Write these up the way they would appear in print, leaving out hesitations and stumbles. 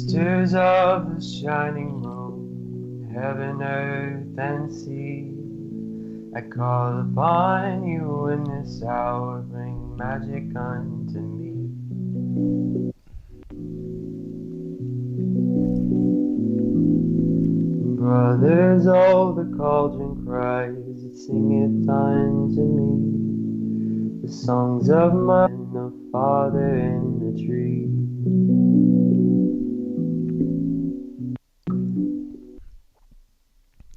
Sisters of the shining moon, heaven, earth, and sea, I call upon you in this hour, bring magic unto me. Brothers, oh, the cauldron cries, it singeth unto me the songs of my and the Father in the tree.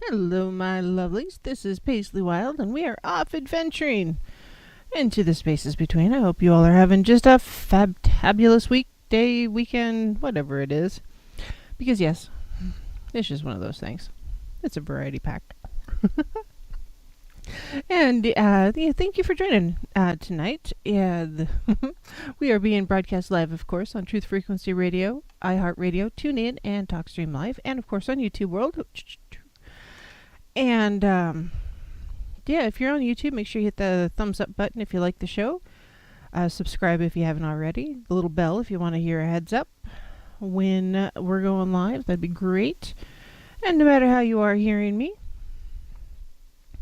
Hello, my lovelies. This is Paisley Wild, and we are off adventuring into the spaces between. I hope you all are having just a fabulous weekday, weekend, whatever it is. Because, yes, it's just one of those things. It's a variety pack. And thank you for joining tonight. We are being broadcast live, of course, on Truth Frequency Radio, iHeartRadio, TuneIn, and TalkStream Live, and, of course, on YouTube World. And, if you're on YouTube, make sure you hit the thumbs up button if you like the show. Subscribe if you haven't already. The little bell if you want to hear a heads up when we're going live. That'd be great. And no matter how you are hearing me,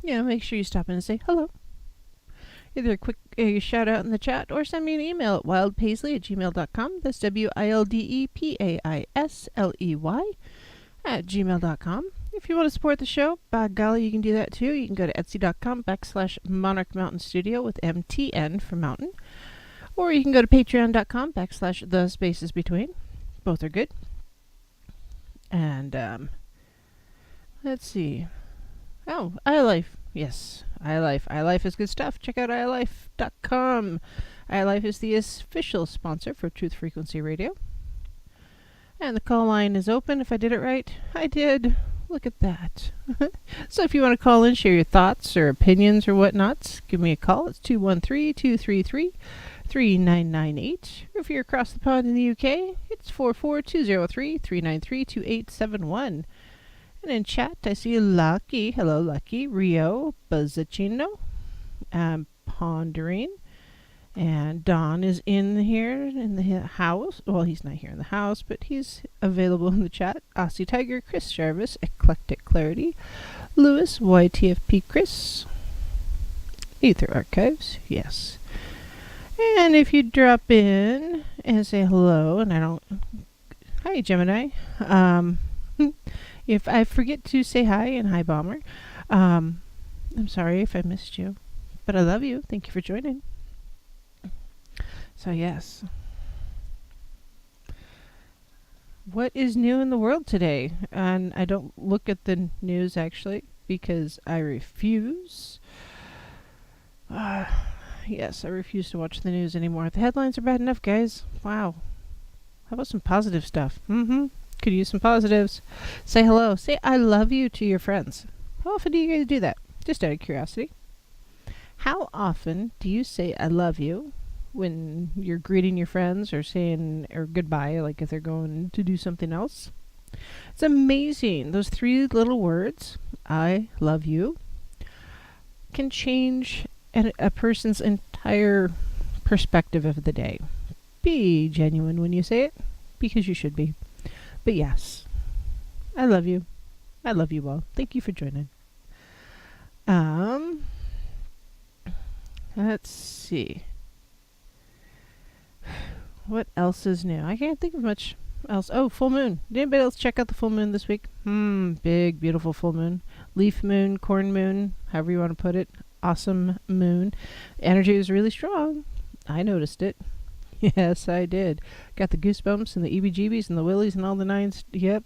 make sure you stop in and say hello. Either a quick shout out in the chat or send me an email at wildpaisley@gmail.com. That's WILDEPAISLEY @gmail.com. If you want to support the show, by golly, you can do that too. You can go to etsy.com/Monarch Mountain Studio with MTN for mountain. Or you can go to patreon.com/The Spaces Between. Both are good. And, let's see. Oh, iLife. Yes, iLife. iLife is good stuff. Check out iLife.com. iLife is the official sponsor for Truth Frequency Radio. And the call line is open. If I did it right, I did. Look at that. So if you want to call in, share your thoughts or opinions or whatnots, give me a call. It's 213-233-3998. Or if you're across the pond in the UK, it's 44203-393-2871. And in chat, I see Lucky. Hello, Lucky. Rio. Buzzacino. Pondering. And Don is in here in the house. Well, he's not here in the house, but he's available in the chat. Aussie Tiger, Chris Jarvis, Eclectic Clarity, Lewis, YTFP Chris, Ether Archives, yes. And if you drop in and say hello, and I don't... Hi, Gemini. If I forget to say hi, and hi, Bomber, I'm sorry if I missed you, but I love you. Thank you for joining. So, yes. What is new in the world today? And I don't look at the news, actually, because I refuse. Yes, I refuse to watch the news anymore. The headlines are bad enough, guys. Wow. How about some positive stuff? Could use some positives. Say hello. Say I love you to your friends. How often do you guys do that? Just out of curiosity. How often do you say I love you when you're greeting your friends or saying or goodbye, like if they're going to do something else? It's amazing. Those 3 little words, I love you, can change a person's entire perspective of the day. Be genuine when you say it, because you should be. But yes, I love you. I love you all. Thank you for joining. Let's see. What else is new? I can't think of much else. Oh, full moon. Did anybody else check out the full moon this week? Big, beautiful full moon. Leaf moon, corn moon, however you want to put it. Awesome moon. Energy was really strong. I noticed it. Yes, I did. Got the goosebumps and the EBGBs and the willies and all the nines. Yep.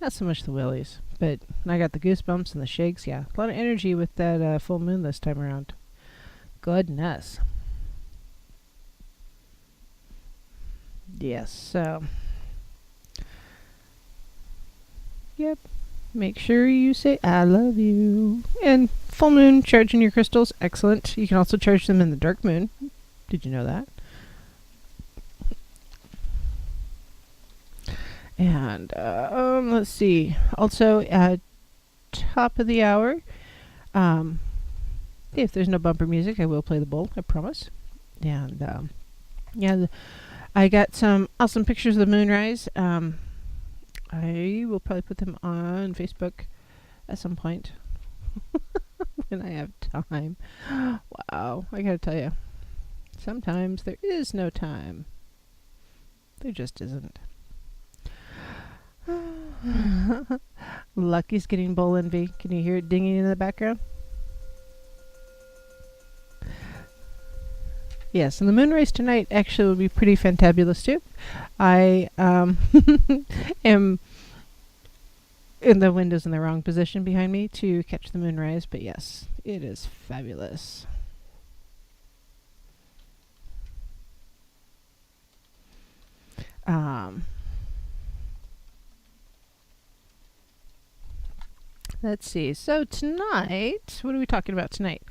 Not so much the willies, but I got the goosebumps and the shakes. Yeah, a lot of energy with that full moon this time around. Goodness. Yes, so. Yep. Make sure you say, I love you. And full moon, charging your crystals. Excellent. You can also charge them in the dark moon. Did you know that? And, let's see. Also, at top of the hour, if there's no bumper music, I will play the bowl, I promise. And, I got some awesome pictures of the moonrise. I will probably put them on Facebook at some point when I have time. Wow, I gotta tell you, sometimes there is no time. There just isn't. Lucky's getting bowl envy. Can you hear it dinging in the background? Yes, and the moonrise tonight actually will be pretty fantabulous too. I am in the windows in the wrong position behind me to catch the moonrise, but yes, it is fabulous. Let's see. So tonight, what are we talking about tonight?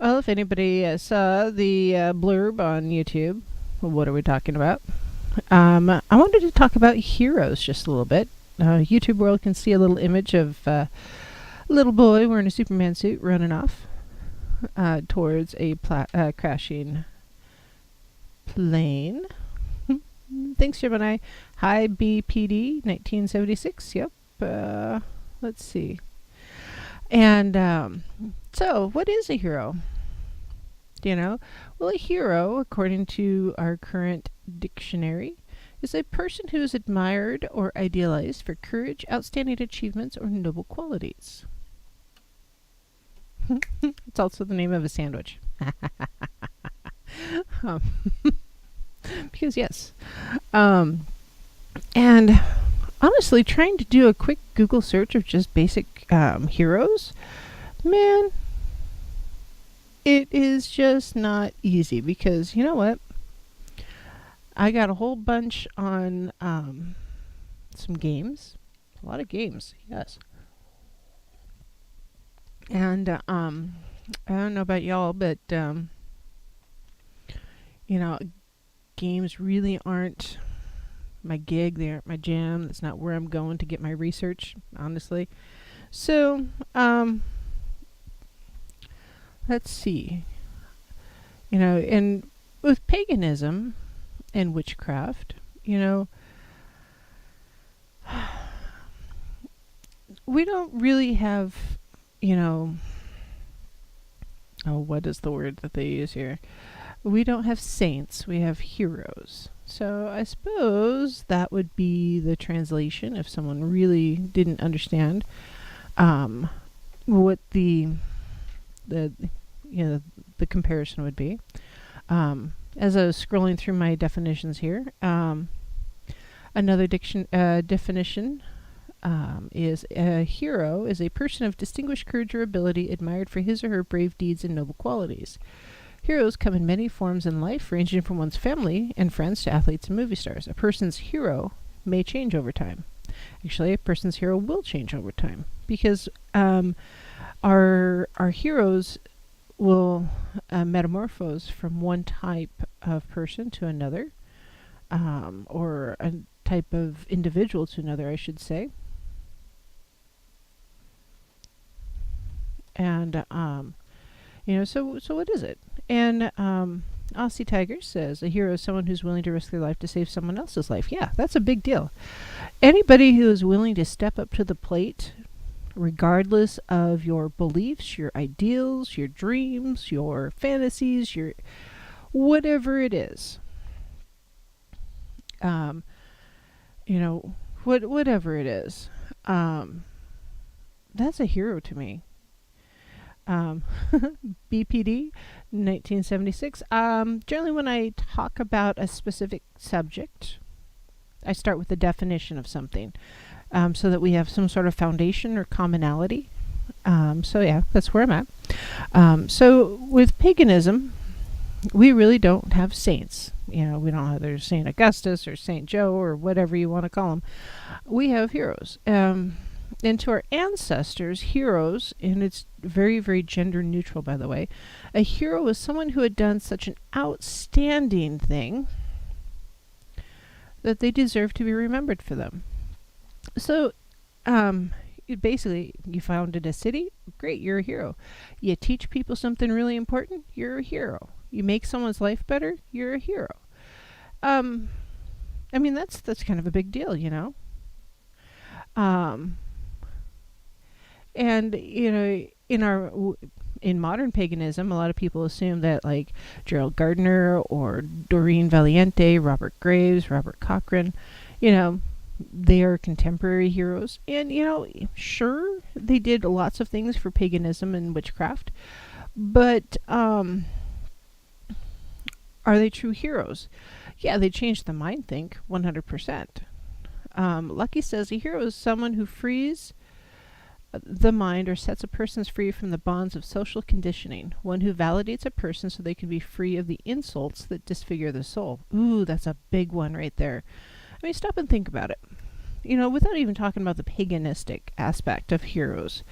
Well, if anybody saw the blurb on YouTube, what are we talking about? I wanted to talk about heroes just a little bit. YouTube world can see a little image of a little boy wearing a Superman suit running off towards a crashing plane. Thanks, Gemini. Hi, BPD, 1976. Yep. Let's see. And so, what is a hero? Do you know? Well, a hero, according to our current dictionary, is a person who is admired or idealized for courage, outstanding achievements, or noble qualities. It's also the name of a sandwich. Because yes. And honestly, trying to do a quick Google search of just basic heroes, man, it is just not easy, because you know what? I got a whole bunch on some games, a lot of games, yes. And I don't know about y'all, but games really aren't my gig. They aren't my jam. That's not where I'm going to get my research, honestly. So, let's see. And with paganism and witchcraft, we don't really have, what is the word that they use here? We don't have saints, we have heroes. So I suppose that would be the translation if someone really didn't understand what the comparison would be. As I was scrolling through my definitions here, another definition is a hero is a person of distinguished courage or ability, admired for his or her brave deeds and noble qualities. Heroes come in many forms in life, ranging from one's family and friends to athletes and movie stars. A person's hero may change over time. Actually, a person's hero will change over time, because our heroes will metamorphose from one type of person to another, or a type of individual to another, I should say. And so what is it? And Aussie Tiger says a hero is someone who's willing to risk their life to save someone else's life. Yeah, that's a big deal. Anybody who is willing to step up to the plate, regardless of your beliefs, your ideals, your dreams, your fantasies, your whatever it is, whatever it is, that's a hero to me. BPD 1976. Generally, when I talk about a specific subject, I start with the definition of something, so that we have some sort of foundation or commonality. So yeah, that's where I'm at. So with paganism, we really don't have saints. We don't have there's Saint Augustus or Saint Joe or whatever you want to call them. We have heroes. And to our ancestors, heroes, and it's very, very gender neutral, by the way, a hero is someone who had done such an outstanding thing that they deserve to be remembered for them. So, basically, you founded a city, great, you're a hero. You teach people something really important, you're a hero. You make someone's life better, you're a hero. That's kind of a big deal, Um, and in modern paganism, a lot of people assume that like Gerald Gardner or Doreen Valiente, Robert Graves, Robert Cochrane, you know, they are contemporary heroes. And sure, they did lots of things for paganism and witchcraft, but are they true heroes? Yeah, they changed the mind think 100%. Lucky says a hero is someone who frees the mind or sets a person free from the bonds of social conditioning, one who validates a person so they can be free of the insults that disfigure the soul. Ooh, that's a big one right there. I mean, stop and think about it. Without even talking about the paganistic aspect of heroes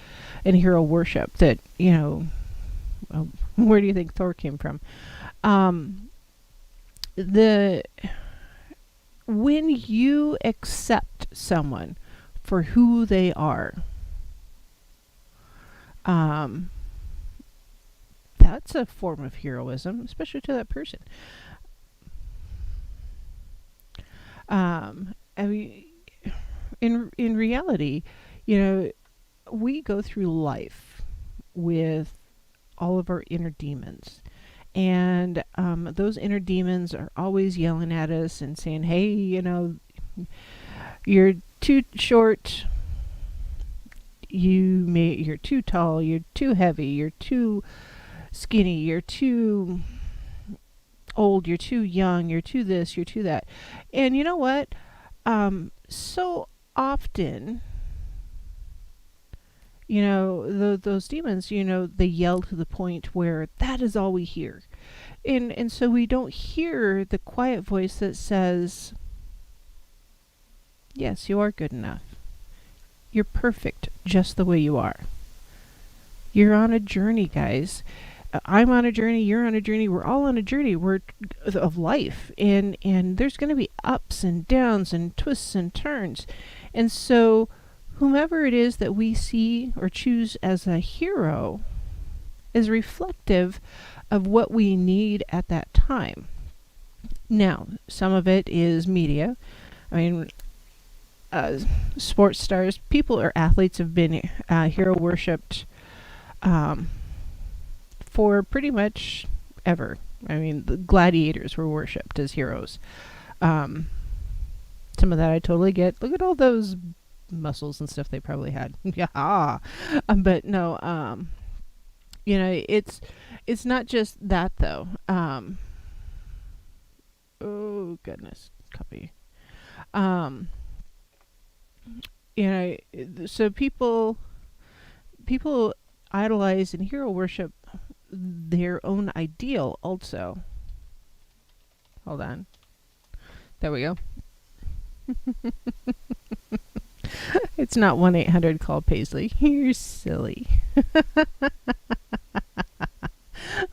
and hero worship that, where do you think Thor came from? When you accept someone for who they are, that's a form of heroism, especially to that person. I mean, in reality, we go through life with all of our inner demons. And those inner demons are always yelling at us and saying, hey, you're too short, you're too tall, you're too heavy, you're too skinny, you're too old, you're too young, you're too this, you're too that. And you know what? So often, those demons, they yell to the point where that is all we hear. And so we don't hear the quiet voice that says, yes, you are good enough. You're perfect just the way you are. You're on a journey, guys. I'm on a journey, you're on a journey, we're all on a journey of life. And there's going to be ups and downs and twists and turns. And so whomever it is that we see or choose as a hero is reflective of what we need at that time. Now, some of it is media. I mean, sports stars, people or athletes have been hero worshipped for pretty much ever. I mean, the gladiators were worshipped as heroes. Some of that I totally get. Look at all those muscles and stuff they probably had. Yeah. But no, it's not just that though. Oh goodness, copy. So people idolize and hero worship their own ideal also. Hold on. There we go. It's not 1-800 call Paisley. You're silly.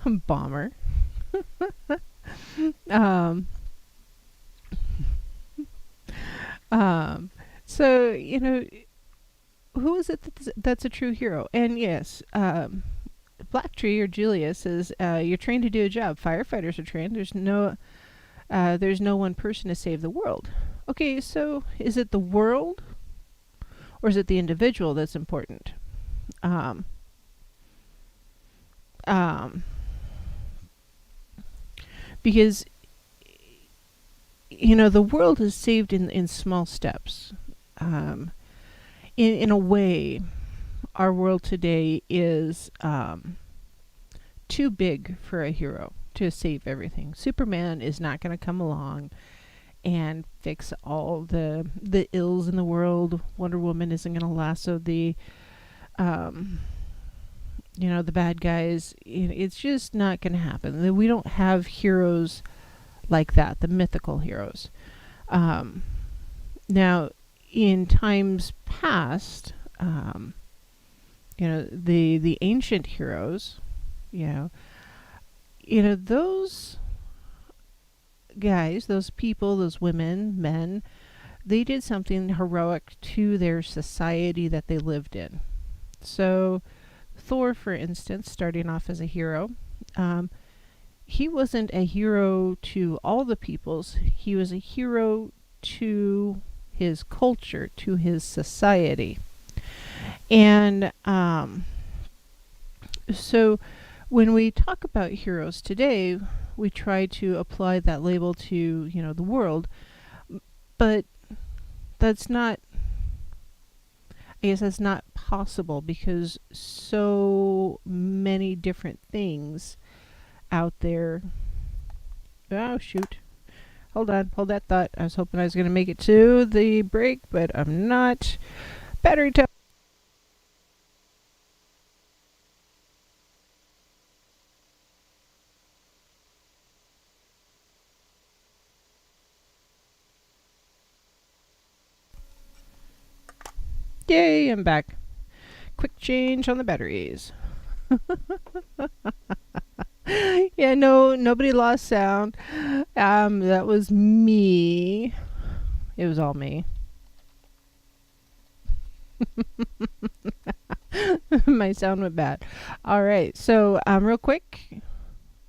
Bomber. So, who is it that's a true hero? And yes, Black Tree or Julia says, you're trained to do a job. Firefighters are trained. There's no one person to save the world. Okay, so is it the world or is it the individual that's important? Because the world is saved in small steps. In a way, our world today is too big for a hero to save everything. Superman is not going to come along and fix all the ills in the world. Wonder Woman isn't going to lasso the the bad guys. It's just not going to happen. We don't have heroes like that, the mythical heroes. Now, in times past, the ancient heroes, those guys, those people, those women, men, they did something heroic to their society that they lived in. So Thor, for instance, starting off as a hero, he wasn't a hero to all the peoples. He was a hero to his culture, to his society. And so when we talk about heroes today, we try to apply that label to, the world, but that's not, I guess that's not possible, because so many different things out there. Oh, shoot. Hold on, hold that thought. I was hoping I was going to make it to the break, but I'm not. Battery time. Yay, I'm back. Quick change on the batteries. Yeah, no, nobody lost sound. That was me. It was all me. My sound went bad. All right, so real quick,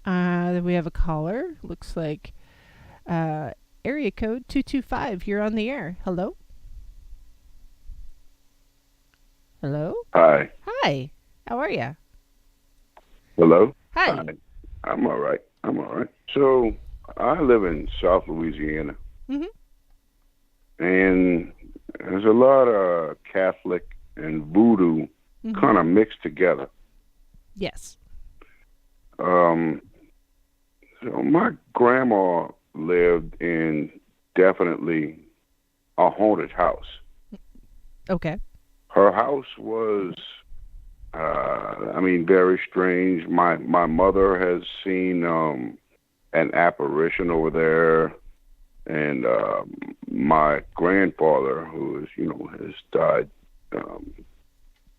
we have a caller. Looks like area code 225. You're on the air. Hello? Hello? Hi. Hi. How are you? Hello? Hi. Hi. I'm all right. So, I live in South Louisiana. Mhm. And there's a lot of Catholic and voodoo kind of mixed together. Yes. So my grandma lived in definitely a haunted house. Okay. Her house was, very strange. My mother has seen an apparition over there, and my grandfather, who is, has died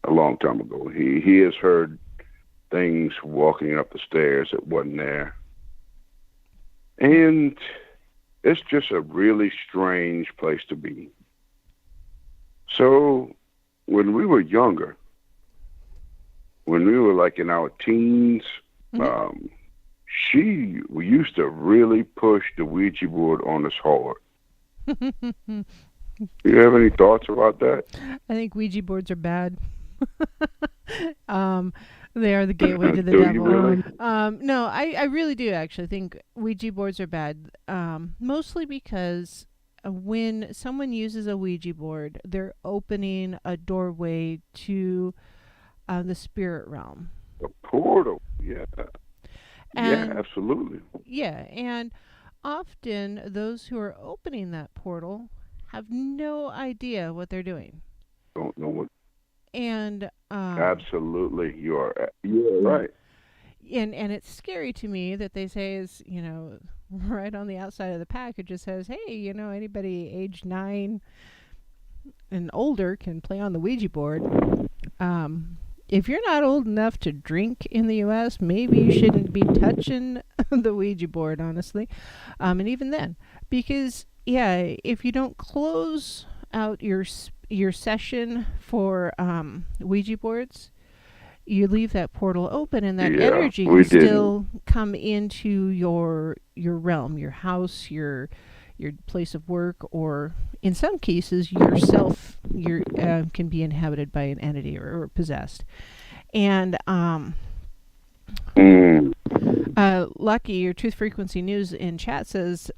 a long time ago. He has heard things walking up the stairs that wasn't there, and it's just a really strange place to be. So when we were younger, when we were like in our teens, we used to really push the Ouija board on us hard. Do you have any thoughts about that? I think Ouija boards are bad. They are the gateway to the Do devil. you really? No, I really do actually think Ouija boards are bad. Mostly because when someone uses a Ouija board, they're opening a doorway to the spirit realm. A portal, yeah. And, yeah, absolutely. Yeah, and often those who are opening that portal have no idea what they're doing. Don't know what. And Absolutely, you're right. And it's scary to me that they say is, right on the outside of the package it says, hey, anybody age 9 and older can play on the Ouija board. If you're not old enough to drink in the U.S., maybe you shouldn't be touching the Ouija board, honestly. And even then, because if you don't close out your session for Ouija boards, you leave that portal open, and that energy can still come into your realm, your house, your place of work, or in some cases yourself. Can be inhabited by an entity or possessed. And Lucky, your Truth Frequency News in chat says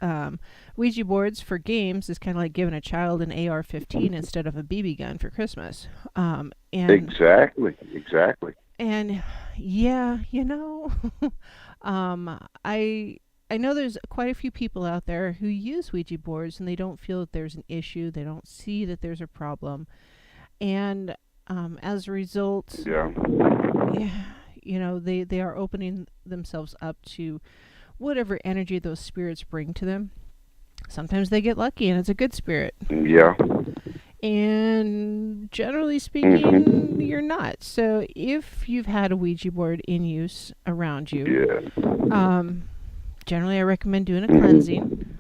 Ouija boards for games is kind of like giving a child an AR-15 instead of a BB gun for Christmas. And exactly. And I know there's quite a few people out there who use Ouija boards and they don't feel that there's an issue. They don't see that there's a problem. And as a result, they are opening themselves up to whatever energy those spirits bring to them. Sometimes they get lucky and it's a good spirit. Yeah. And generally speaking, you're not. So if you've had a Ouija board in use around you, generally I recommend doing a cleansing.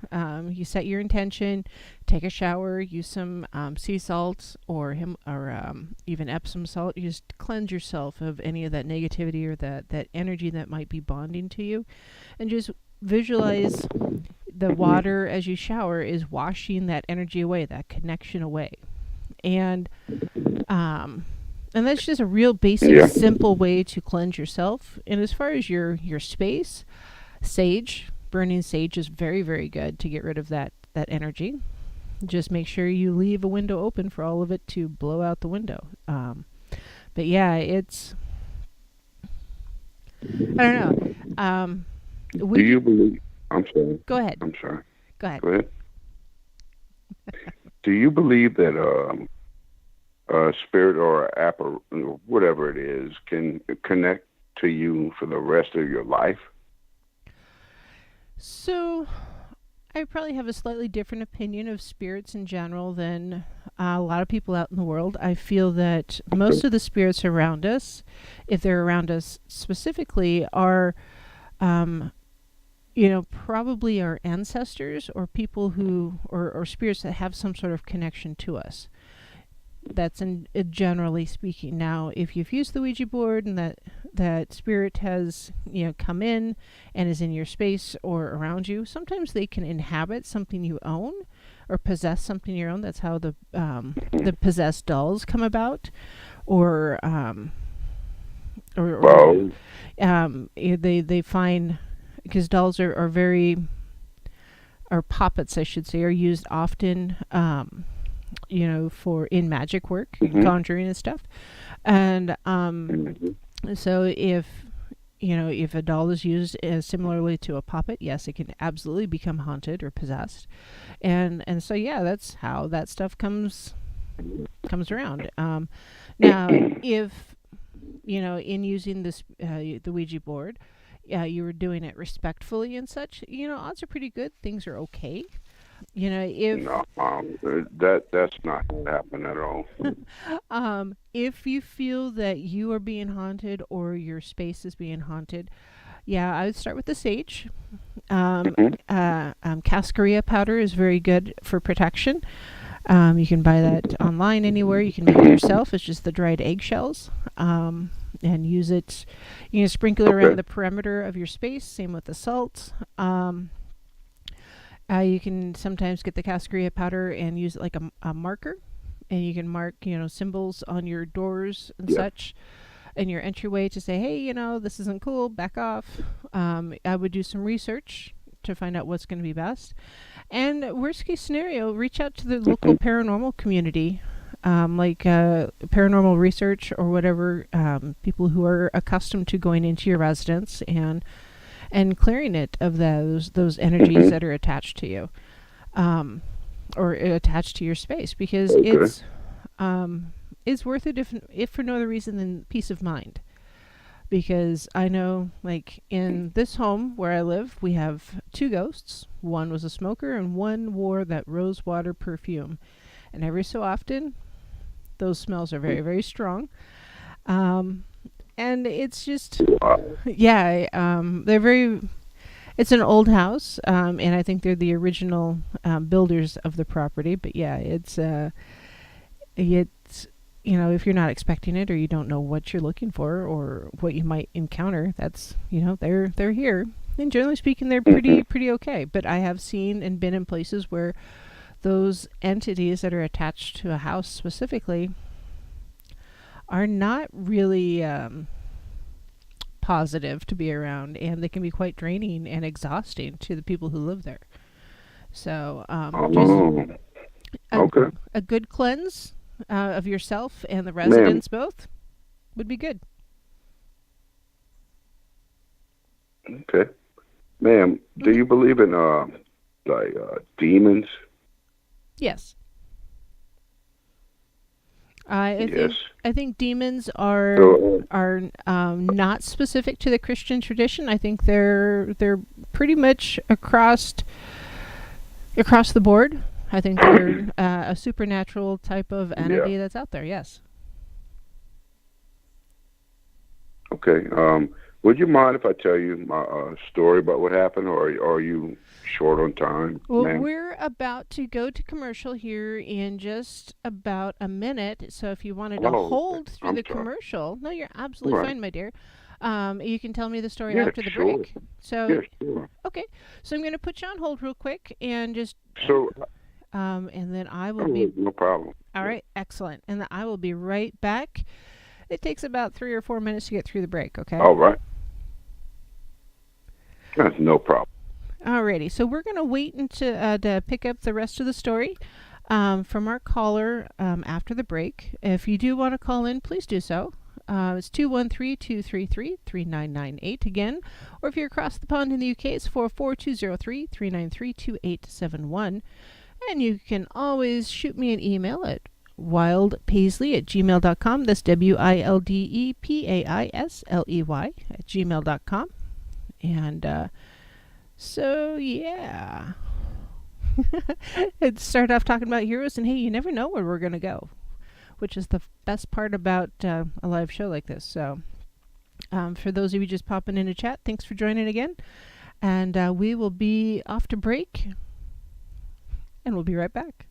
You set your intention, take a shower, use some sea salt or even Epsom salt. You just cleanse yourself of any of that negativity or that energy that might be bonding to you, and just visualize the water as you shower is washing that energy away, that connection away. And that's just a real basic, simple way to cleanse yourself. And as far as your space, burning sage is very, very good to get rid of that energy. Just make sure you leave a window open for all of it to blow out the window. But yeah, it's, I don't know. Do you believe? I'm sorry. Go ahead. I'm sorry. Go ahead. Go ahead. Do you believe that spirit or whatever it is can connect to you for the rest of your life? So, I probably have a slightly different opinion of spirits in general than a lot of people out in the world. I feel that most of the spirits around us, if they're around us specifically, are, probably our ancestors or people who, or spirits that have some sort of connection to us. That's generally speaking. Now, if you've used the Ouija board and that spirit has, come in and is in your space or around you, sometimes they can inhabit something you own or possess something you own. That's how the possessed dolls come about, or they find, because dolls are puppets, I should say, are used often. For in magic work, conjuring and stuff. And so if a doll is used similarly to a puppet, yes, it can absolutely become haunted or possessed. And so, yeah, that's how that stuff comes around. Now, if, in using this, the Ouija board, you were doing it respectfully and such, odds are pretty good. Things are okay. If that's not going to happen at all. If you feel that you are being haunted or your space is being haunted, yeah, I would start with the sage. Cascarilla powder is very good for protection. You can buy that online anywhere. You can make it yourself. It's just the dried eggshells. And use it. You can sprinkle it around the perimeter of your space. Same with the salt. You can sometimes get the cascarilla powder and use it like a marker, and you can mark, symbols on your doors and such, in your entryway to say, hey, this isn't cool, back off. I would do some research to find out what's going to be best. And worst case scenario, reach out to the local paranormal community, like paranormal research or whatever, people who are accustomed to going into your residence and clearing it of those energies that are attached to you, or attached to your space, because it's worth it if for no other reason than peace of mind. Because I know, like, in this home where I live, we have 2 ghosts. One was a smoker and one wore that rosewater perfume. And every so often, those smells are very, very strong. And it's just, they're very, it's an old house, and I think they're the original builders of the property. But yeah, it's if you're not expecting it or you don't know what you're looking for or what you might encounter, that's, they're here. And generally speaking, they're pretty okay. But I have seen and been in places where those entities that are attached to a house specifically are not really positive to be around, and they can be quite draining and exhausting to the people who live there. So a good cleanse of yourself and the residents both would be good. Okay. Ma'am, do you believe in demons? Yes. I think demons are not specific to the Christian tradition. I think they're pretty much across the board. I think they're a supernatural type of entity that's out there. Yes. Okay. Would you mind if I tell you my story about what happened, or are you short on time? Well, ma'am? We're about to go to commercial here in just about a minute. So if you wanted to hold through the commercial, no, you're absolutely fine, my dear. You can tell me the story Yeah, after the sure. break. So, Yeah, sure. okay. So I'm going to put you on hold real quick and just, So, and then I will oh, be, no problem. all right, excellent. And then I will be right back. It takes about 3 or 4 minutes to get through the break, okay? All right. That's no problem. Alrighty, so we're going to wait to pick up the rest of the story from our caller after the break. If you do want to call in, please do so. It's 213-233-3998 again. Or if you're across the pond in the UK, it's 44203-393-2871. And you can always shoot me an email at wildpaisley@gmail.com. That's WILDEPAISLEY@gmail.com. And so, yeah. I'd start off talking about heroes, and hey, you never know where we're going to go, which is the best part about a live show like this. So, for those of you just popping in a chat, thanks for joining again. And we will be off to break, and we'll be right back.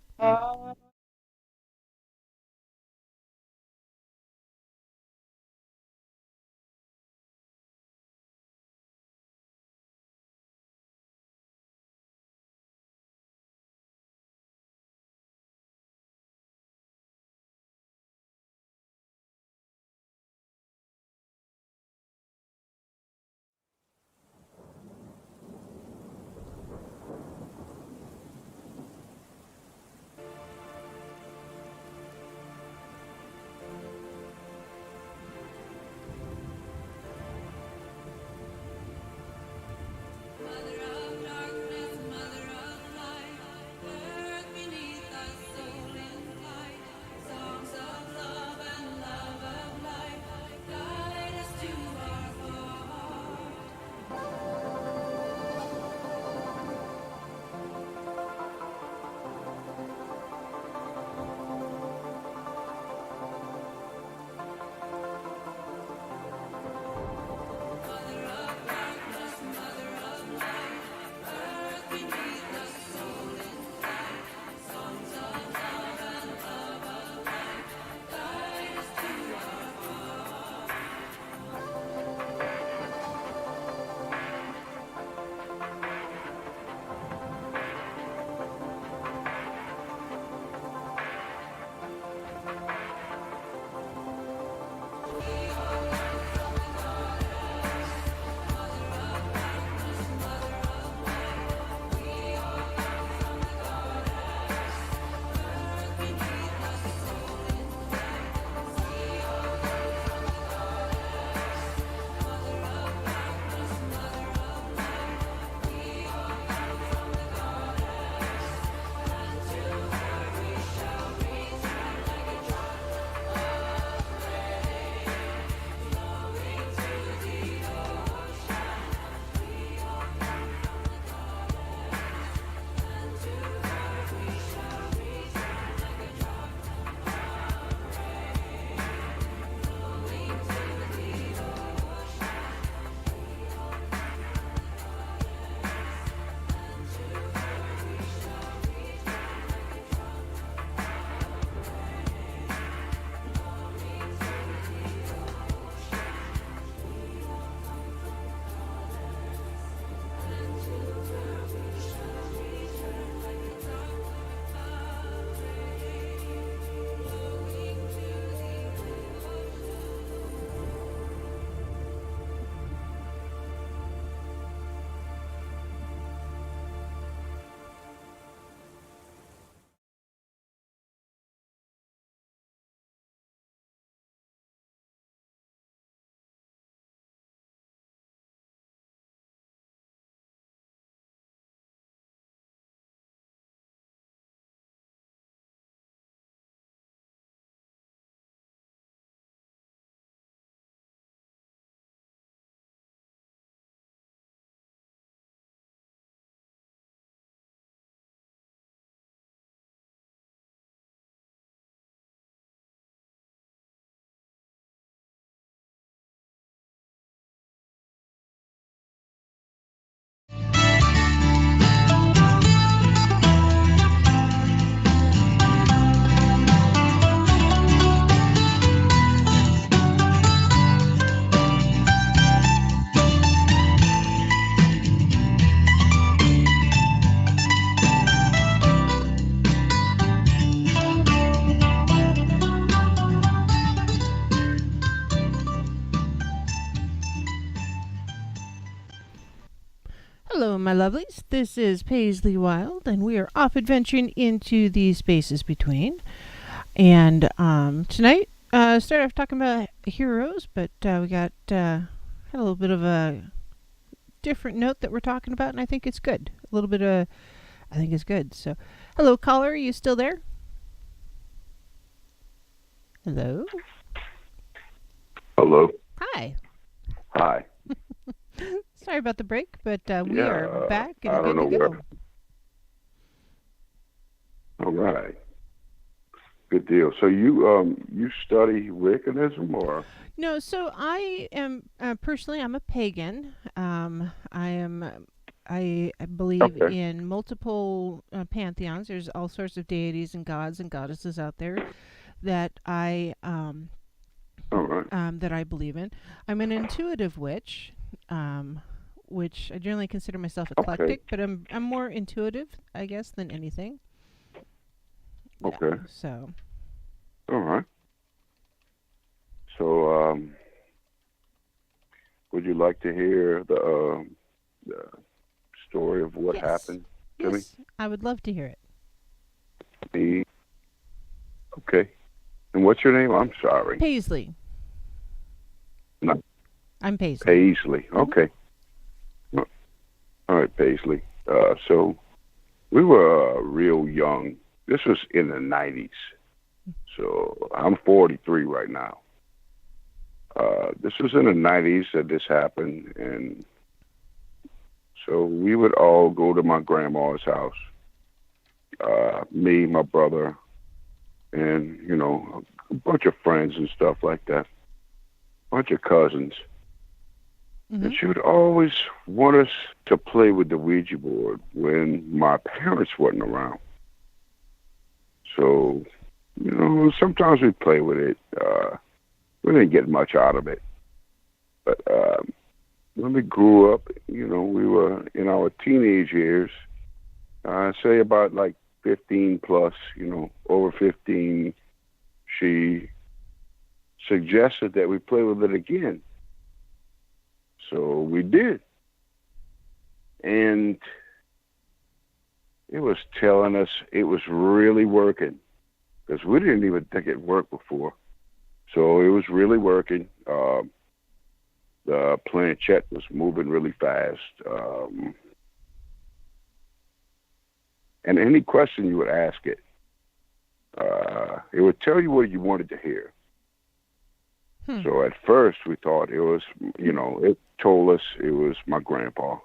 Hello, my lovelies. This is Paisley Wild, and we are off adventuring into the spaces between. And tonight, start off talking about heroes, but we got had a little bit of a different note that we're talking about, and I think it's good. A little bit of, I think it's good. So, hello, caller. Are you still there? Hello. Hello. Hi. Hi. Sorry about the break, but we are back and I don't good know to go. All right. Good deal. So you study Wiccanism or? No, so I am personally I'm a pagan. I believe in multiple pantheons. There's all sorts of deities and gods and goddesses out there that I that I believe in. I'm an intuitive witch, which I generally consider myself eclectic, but I'm more intuitive, I guess, than anything. Okay. Yeah, so. All right. So, would you like to hear the story of what happened to me? Yes, I would love to hear it. Okay. And what's your name? I'm sorry. Paisley. No. I'm Paisley. Paisley. Okay. All right, Paisley. So we were real young. This was in the 90s. So I'm 43 right now. This was in the 90s that this happened, and so we would all go to my grandma's house. Me, my brother, and, you know, a bunch of friends and stuff like that. A bunch of cousins. Mm-hmm. And she would always want us to play with the Ouija board when my parents weren't around. So, you know, sometimes we play with it. We didn't get much out of it. But when we grew up, you know, we were in our teenage years, say about like 15 plus, you know, over 15, she suggested that we play with it again. So we did. And it was telling us it was really working, because we didn't even think it worked before. So it was really working. The planchette was moving really fast. And any question you would ask it, it would tell you what you wanted to hear. So at first we thought it was, you know, it told us it was my grandpa.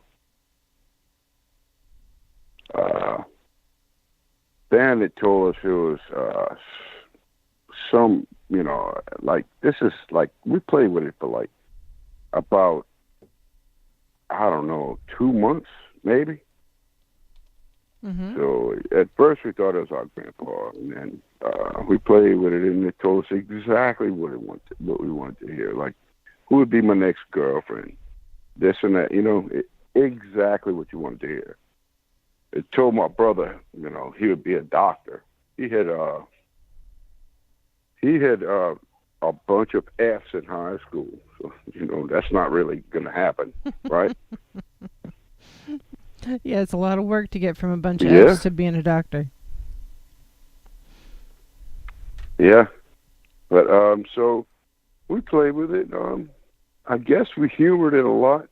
Then it told us it was some, you know, like, this is like, we played with it for like about, I don't know, 2 months maybe. Mm-hmm. So at first we thought it was our grandpa, and then we played with it, and it told us exactly what we wanted to hear, like who would be my next girlfriend, this and that, you know, exactly what you wanted to hear. It told my brother, you know, he would be a doctor. He had a bunch of F's in high school, so, you know, that's not really going to happen, right? Yeah, it's a lot of work to get from a bunch of F's to being a doctor. Yeah, but so we played with it. I guess we humored it a lot,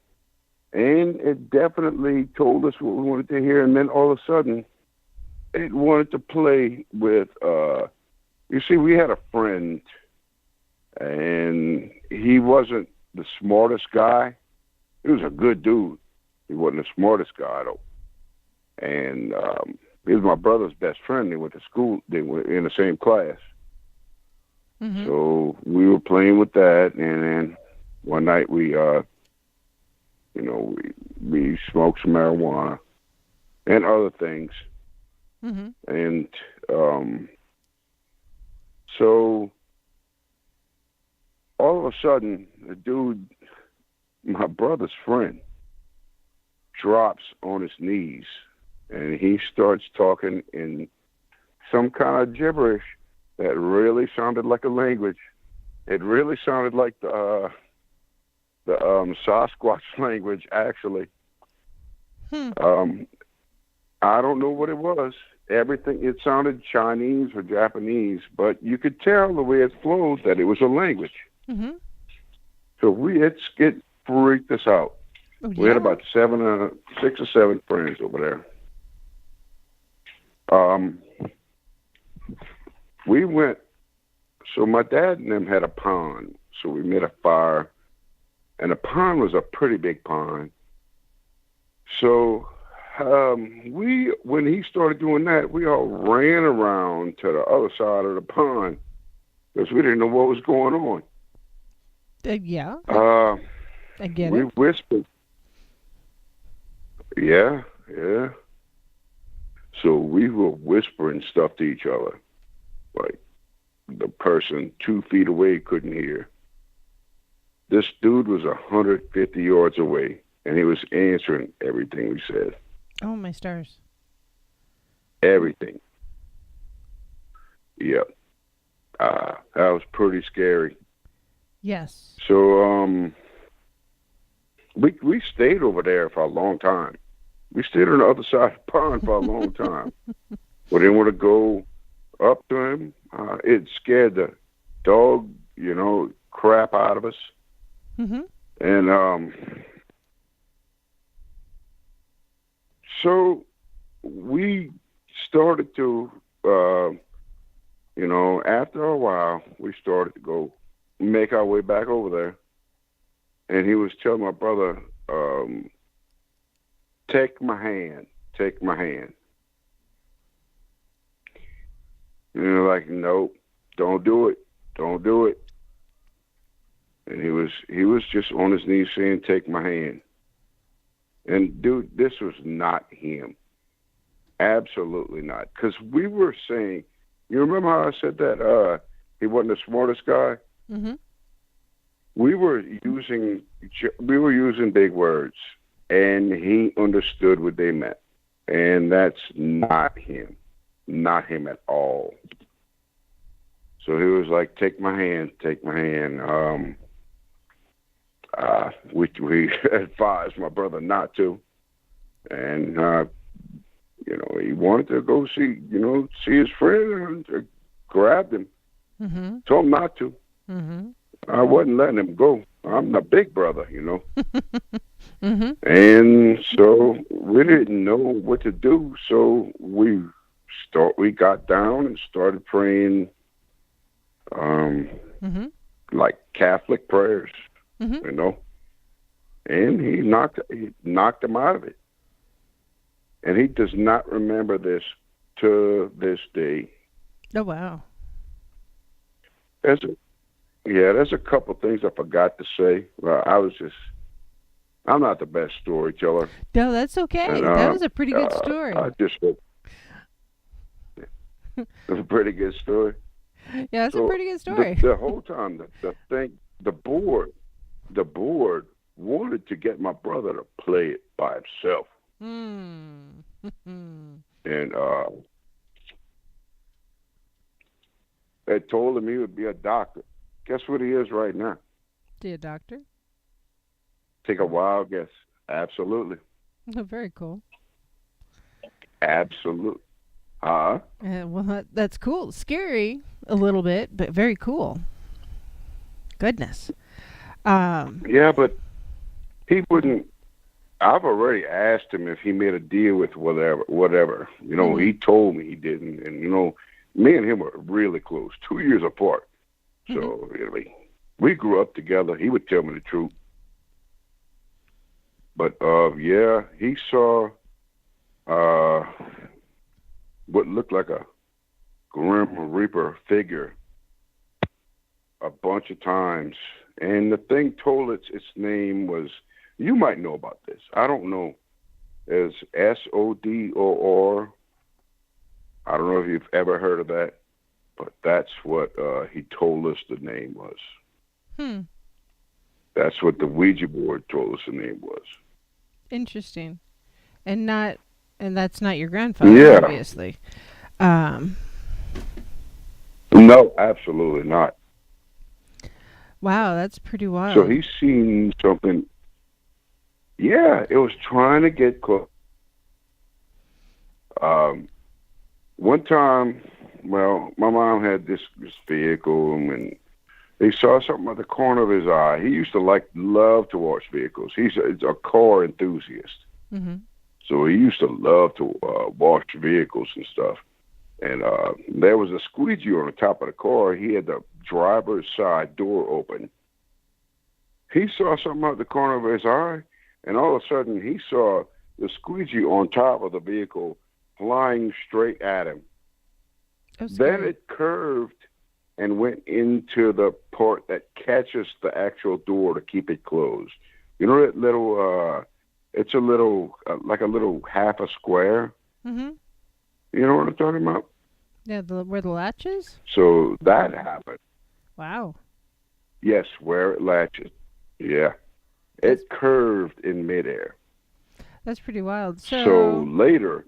and it definitely told us what we wanted to hear. And then all of a sudden, it wanted to play with. You see, we had a friend, and he wasn't the smartest guy. He was a good dude. He wasn't the smartest guy, though. And he was my brother's best friend. They went to school. They were in the same class. Mm-hmm. So we were playing with that. And then one night we, you know, we smoked some marijuana and other things. Mm-hmm. And so all of a sudden, the dude, my brother's friend, drops on his knees, and he starts talking in some kind of gibberish that really sounded like a language. It really sounded like the Sasquatch language, actually. Um, I don't know what it was. Everything, it sounded Chinese or Japanese, but you could tell the way it flowed that it was a language. Mm-hmm. So it freaked us out. Oh, We had about 6 or 7 friends over there. We went. So my dad and them had a pond. So we made a fire, and the pond was a pretty big pond. So when he started doing that, we all ran around to the other side of the pond because we didn't know what was going on. Yeah. I get we it. whispered. Yeah. So we were whispering stuff to each other, like the person 2 feet away couldn't hear. This dude was 150 yards away, and he was answering everything we said. Oh, my stars. Everything. Yep. That was pretty scary. Yes. So we stayed over there for a long time. We stayed on the other side of the pond for a long time. We didn't want to go up to him. It scared the dog, crap out of us. Mm-hmm. And so we started to, after a while, we started to go make our way back over there. And he was telling my brother, take my hand. Like, nope, don't do it. And he was just on his knees saying, take my hand. And dude, this was not him. Absolutely not. Because we were saying, you remember how I said that he wasn't the smartest guy? Mm-hmm. We were using big words, and he understood what they meant. And that's not him. Not him at all. So he was like, take my hand. We advised my brother not to. And, he wanted to go see his friend, and grabbed him. Mm-hmm. Told him not to. Mm-hmm. I wasn't letting him go. I'm the big brother, Mm-hmm. And so we didn't know what to do. So we got down and started praying, Mm-hmm. like Catholic prayers, Mm-hmm. And he knocked him out of it. And he does not remember this to this day. Oh, wow. There's a couple things I forgot to say. Well, I'm not the best storyteller. No, that's okay. And, that was a pretty good story. It was a pretty good story. Yeah, that's a pretty good story. The whole time, the board wanted to get my brother to play it by himself. And they told him he would be a doctor. Guess what he is right now? Be a doctor? Take a wild guess. Absolutely. Oh, very cool. Absolutely. Well, that's cool. Scary a little bit, but very cool. Goodness. Yeah, but he wouldn't. I've already asked him if he made a deal with whatever. He told me he didn't. And, me and him were really close, 2 years apart. So, we grew up together. He would tell me the truth. But, he saw what looked like a Grim Reaper figure a bunch of times. And the thing told its name was, you might know about this. I don't know. It's SODOR. I don't know if you've ever heard of that, but that's what he told us the name was. That's what the Ouija board told us the name was. Interesting. And that's not your grandfather, obviously. No, absolutely not. Wow, that's pretty wild. So he's seen something. Yeah, it was trying to get close. Um, One time, well, my mom had this vehicle, and he saw something at the corner of his eye. He used to love to watch vehicles. He's a car enthusiast, Mm-hmm. so he used to love to watch vehicles and stuff. And there was a squeegee on the top of the car. He had the driver's side door open. He saw something out the corner of his eye, and all of a sudden he saw the squeegee on top of the vehicle flying straight at him. Then it curved and went into the part that catches the actual door to keep it closed. You know that little, it's a little, like a little half a square. Mm-hmm. You know what I'm talking about? Yeah, where the latch is? So that happened. Wow. Yes, where it latches. Yeah. It curved in midair. That's pretty wild. So later,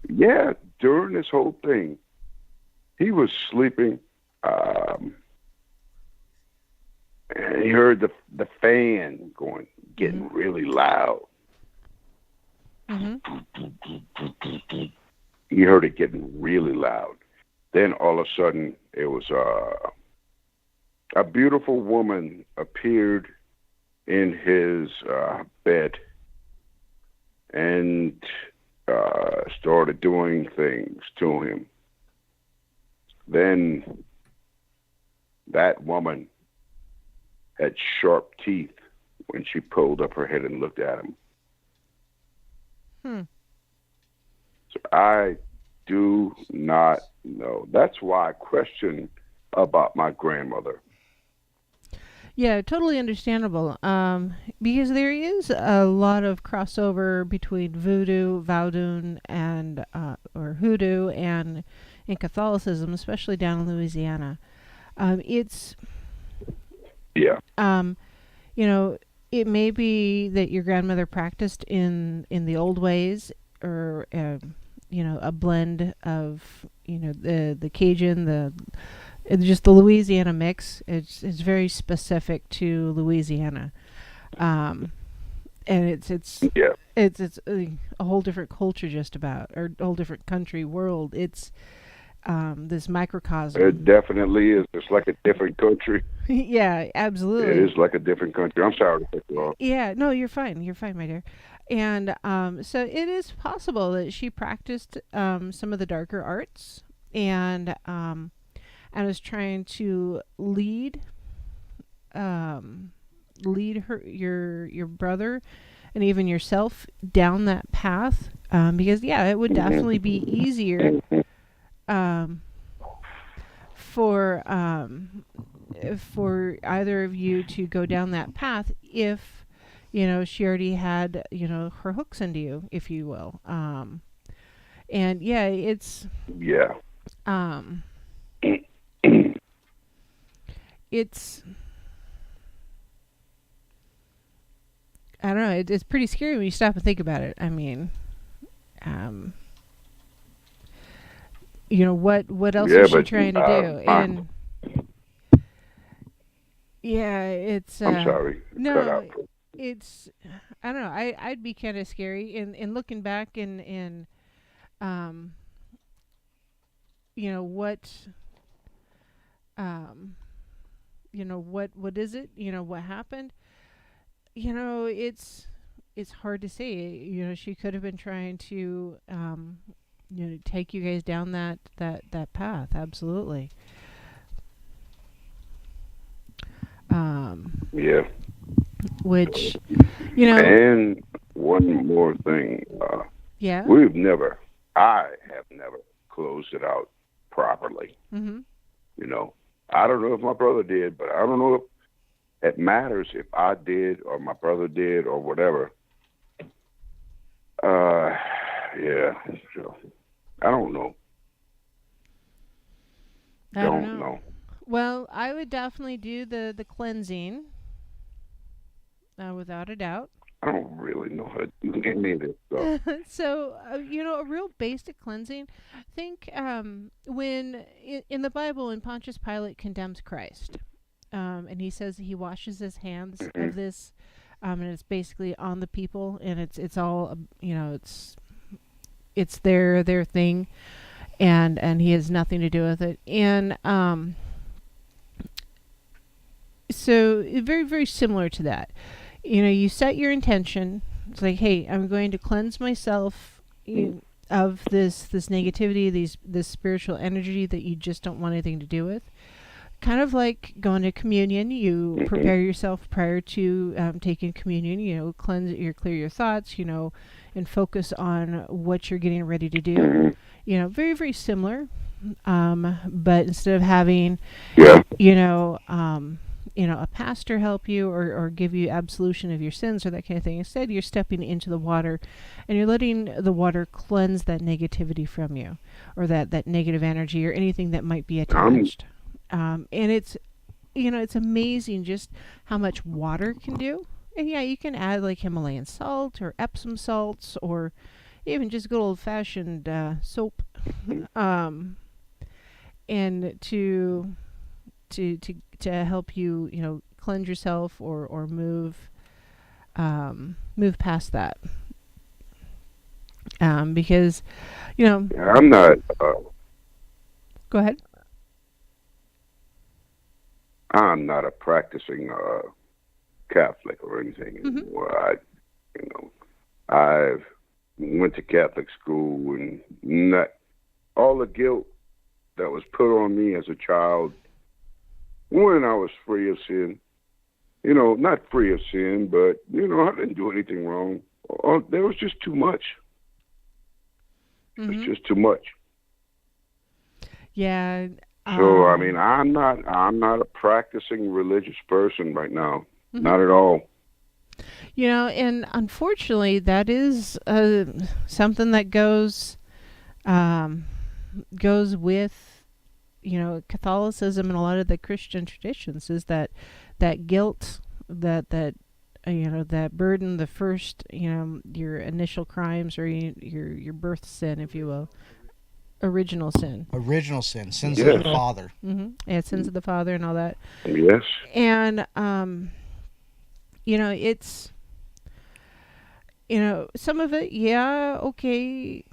yeah, during this whole thing, he was sleeping, and he heard the fan getting really loud. Mm-hmm. He heard it getting really loud. Then all of a sudden, it was a beautiful woman appeared in his bed and started doing things to him. Then that woman had sharp teeth when she pulled up her head and looked at him. So I do not know. That's why I question about my grandmother. Yeah, totally understandable. Because there is a lot of crossover between voodoo, Vaudoon, and or hoodoo and Catholicism, especially down in Louisiana. It's you know, it may be that your grandmother practiced in the old ways, or you know, a blend of, you know, the Cajun, it's just the Louisiana mix. It's very specific to Louisiana, and it's a whole different culture, just about, or a whole different country, world. It's this microcosm. It definitely is. It's like a different country. Yeah, absolutely. It is like a different country. I'm sorry to cut you off. Yeah, no, you're fine. You're fine, my dear. And so it is possible that she practiced some of the darker arts, and was trying to lead your brother and even yourself down that path, because it would definitely be easier for either of you to go down that path if, you know, she already had, you know, her hooks into you, if you will. And it's it's, I don't know, it's pretty scary when you stop and think about it. I mean, you know, what else is she trying to do? And it's I'm sorry. no, it's, I don't know, I'd be kind of scary in looking back and you know, what is it, you know, what happened, you know, it's hard to say. You know, she could have been trying to you know, take you guys down that path. Absolutely. Which, you know, and one more thing, I have never closed it out properly. Mm-hmm. You know, I don't know if my brother did, but I don't know if it matters if I did or my brother did or whatever. So I don't know. I don't know. Well, I would definitely do the cleansing, without a doubt. I don't really know how to do any of this stuff. So, you know, a real basic cleansing. Think when in the Bible, when Pontius Pilate condemns Christ, and he says he washes his hands of this, and it's basically on the people, and it's all, you know, it's it's their thing, and he has nothing to do with it. And so very, very similar to that. You set your intention. It's like, hey, I'm going to cleanse myself of this negativity, this spiritual energy that you just don't want anything to do with. Kind of like going to communion, you prepare yourself prior to taking communion. Clear your thoughts, and focus on what you're getting ready to do. Very, very similar. But instead of having, a pastor help you or give you absolution of your sins or that kind of thing, instead you're stepping into the water and you're letting the water cleanse that negativity from you, or that negative energy or anything that might be attached. And it's amazing just how much water can do. And yeah, you can add like Himalayan salt or Epsom salts or even just good old-fashioned soap, and to help you, cleanse yourself or move past that. Because, I'm not. Go ahead. I'm not a practicing Catholic or anything anymore. I've went to Catholic school, and not all the guilt that was put on me as a child when I was free of sin. Not free of sin, but I didn't do anything wrong. There was just too much. It's just too much. Yeah. So I'm not a practicing religious person right now. Not at all. And unfortunately, that is something that goes with Catholicism and a lot of the Christian traditions, is that guilt, that burden, the first your initial crimes or your birth sin, if you will. Original sin, sins of the father. Yeah, sins of the father and all that. Yes. And it's some of it, yeah, okay.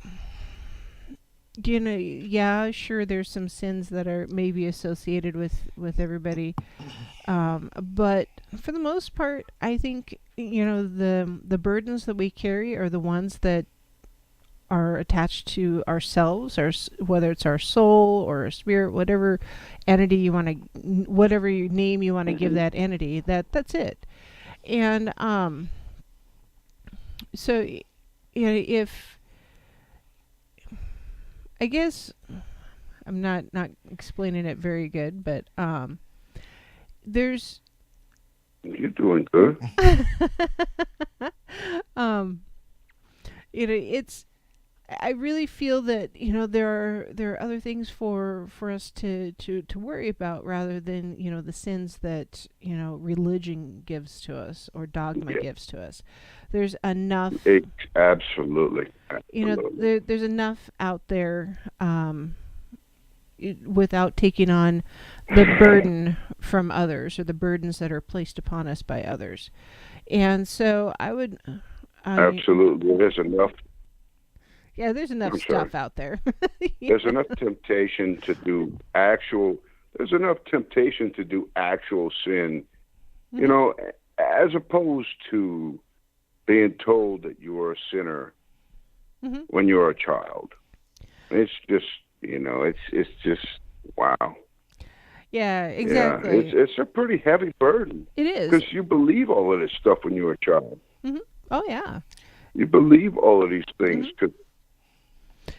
Yeah, sure, there's some sins that are maybe associated with everybody, but for the most part, I think the burdens that we carry are the ones that are attached to ourselves, or whether it's our soul or our spirit, whatever entity you want to, whatever name you want to give that entity, that's it. And so if I guess I'm not explaining it very good, but there's you're doing good. It's, I really feel that there are other things for us to worry about, rather than the sins that religion gives to us or dogma gives to us. There's enough. Absolutely. There's enough out there without taking on the burden from others, or the burdens that are placed upon us by others. And so I would. Absolutely, there's enough. Yeah, there's enough stuff out there. There's enough temptation to do actual. There's enough temptation to do actual sin, as opposed to being told that you are a sinner when you're a child. It's just, it's just wow. Yeah, exactly. Yeah, it's a pretty heavy burden. It is, because you believe all of this stuff when you're a child. Oh yeah. You believe all of these things.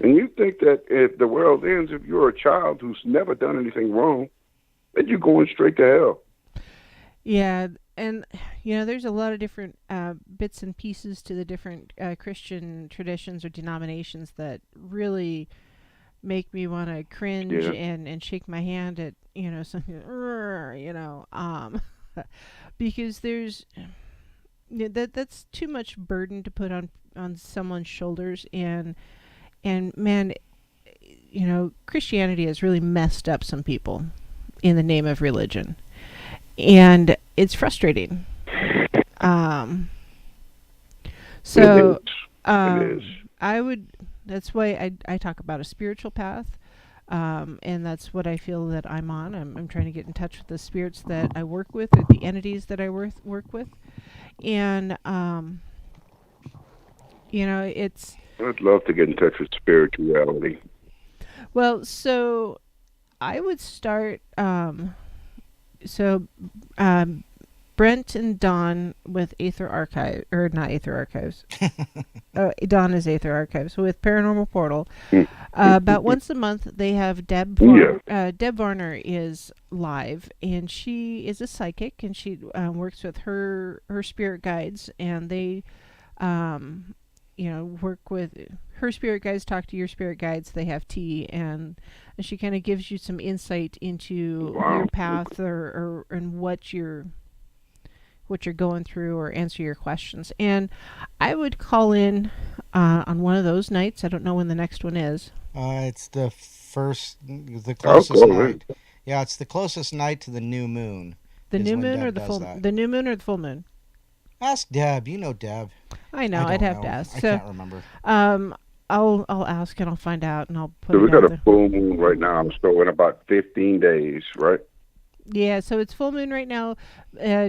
And you think that if the world ends, if you're a child who's never done anything wrong, that you're going straight to hell. Yeah, and there's a lot of different bits and pieces to the different Christian traditions or denominations that really make me want to cringe and shake my hand at something, because there's that's too much burden to put on someone's shoulders. And man, Christianity has really messed up some people in the name of religion, and it's frustrating. So it is. I would That's why I talk about a spiritual path. And that's what I feel that I'm on. I'm trying to get in touch with the spirits that I work with, or the entities that I work with. And, it's... I'd love to get in touch with spirituality. Well, so I would start... Brent and Don with Aether Archive, or not Aether Archives. Don is Aether Archives with Paranormal Portal. About once a month, they have Deb. Deb Varner is live, and she is a psychic, and she works with her spirit guides, and they, work with her spirit guides. Talk to your spirit guides. They have tea, and she kind of gives you some insight into your path or and what you're going through, or answer your questions. And I would call in on one of those nights. I don't know when the next one is. It's the closest night. Yeah, it's the closest night to the new moon. The new moon or the full moon? The new moon or the full moon? Ask Deb. You know Deb. I know. I'd have to ask. I can't remember. I'll ask and I'll find out, and I'll put So it we got out a full moon right now. So in about 15 days, right? Yeah, so it's full moon right now.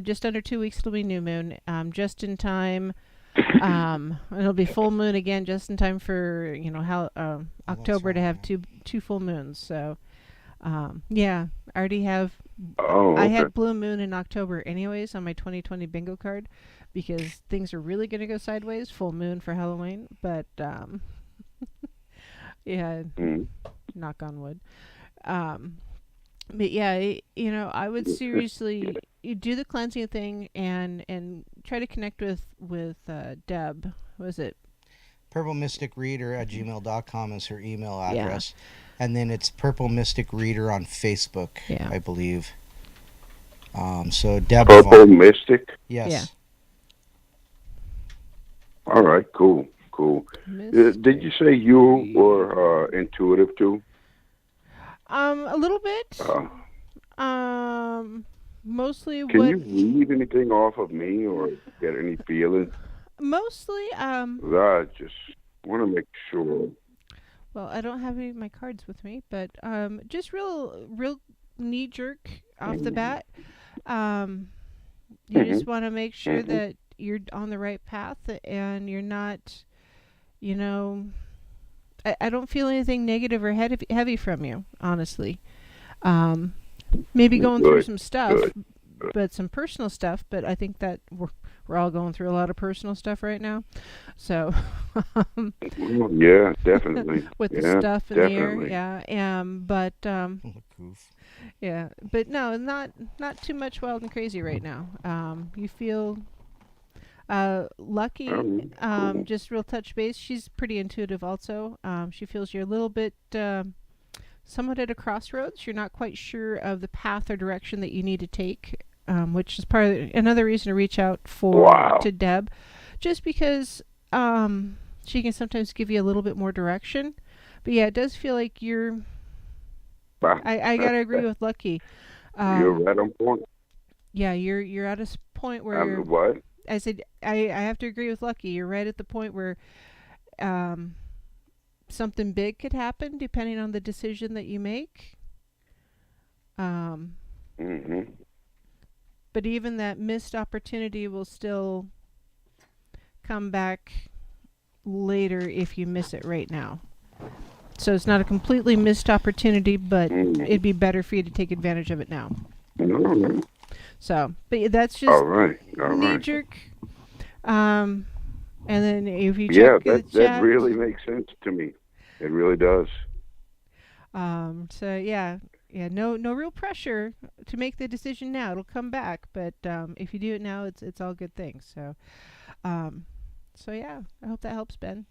Just under 2 weeks it'll be new moon. Just in time. It'll be full moon again, just in time for October to have two full moons. So, I already have. Oh, okay. I had blue moon in October, anyways, on my 2020 bingo card, because things are really going to go sideways. Full moon for Halloween, but knock on wood. But yeah, I would seriously do the cleansing thing and try to connect with Deb. Was it? PurpleMysticReader@gmail.com is her email address. Yeah. And then it's Purple Mystic Reader on Facebook, I believe. So Deb. Purple Mystic? Yes. Yeah. All right, cool. Did you say you were intuitive too? A little bit. Mostly. Can you read anything off of me or get any feeling? Mostly. I just want to make sure. Well, I don't have any of my cards with me, but just real knee jerk off the bat. You just want to make sure that you're on the right path and you're not, I don't feel anything negative or heavy from you, honestly. Maybe going through some stuff, but some personal stuff. But I think that we're all going through a lot of personal stuff right now. So, yeah, definitely. With the stuff in the air, yeah. But yeah, but no, not too much wild and crazy right now. You feel lucky. Just real touch base. She's pretty intuitive also. She feels you're a little bit somewhat at a crossroads. You're not quite sure of the path or direction that you need to take, which is another reason to reach out to Deb, just because she can sometimes give you a little bit more direction. But yeah, it does feel like you're. I gotta agree with Lucky. You're right on point. Yeah, you're at a point where. What? I said I have to agree with Lucky. You're right at the point where something big could happen depending on the decision that you make. But even that missed opportunity will still come back later if you miss it right now. So it's not a completely missed opportunity, but it'd be better for you to take advantage of it now. No. So, but that's just all right. knee-jerk. And then if you check the chat, that really makes sense to me. It really does. So no real pressure to make the decision now. It'll come back, but if you do it now, it's all good things. So, yeah, I hope that helps, Ben.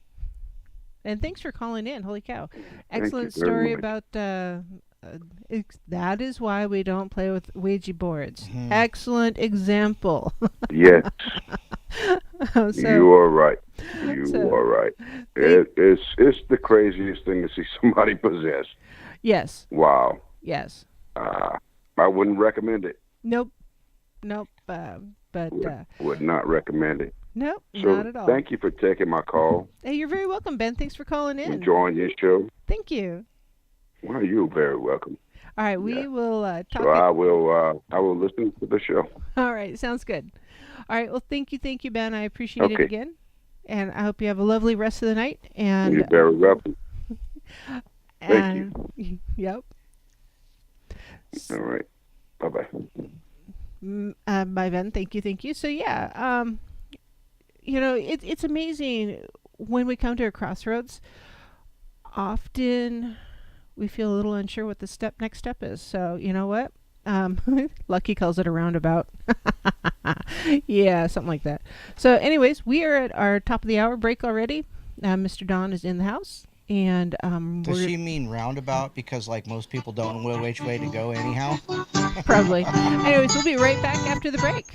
And thanks for calling in. Holy cow. Excellent story about that is why we don't play with Ouija boards. Excellent example. Yes. You are right. You are right. It's the craziest thing to see somebody possessed. Yes. Wow. Yes. I wouldn't recommend it. Nope. But would not recommend it. Nope, So not at all. thank you for taking my call. Hey, you're very welcome, Ben. Thanks for calling in. Enjoying your show. Thank you. Well, you're very welcome. All right, we will talk. So I will listen to the show. All right, sounds good. All right, well, thank you, Ben. I appreciate it again, and I hope you have a lovely rest of the night. And you're very welcome. Thank you. Yep. All right. Bye-bye. Bye, Ben. Thank you. So yeah, it's amazing when we come to a crossroads. Often we feel a little unsure what the next step is. So you know what? Lucky calls it a roundabout. Yeah, something like that. So anyways, we are at our top of the hour break already. Mr. Don is in the house. And does she mean roundabout because like most people don't know which way to go anyhow? Probably. Anyways, we'll be right back after the break.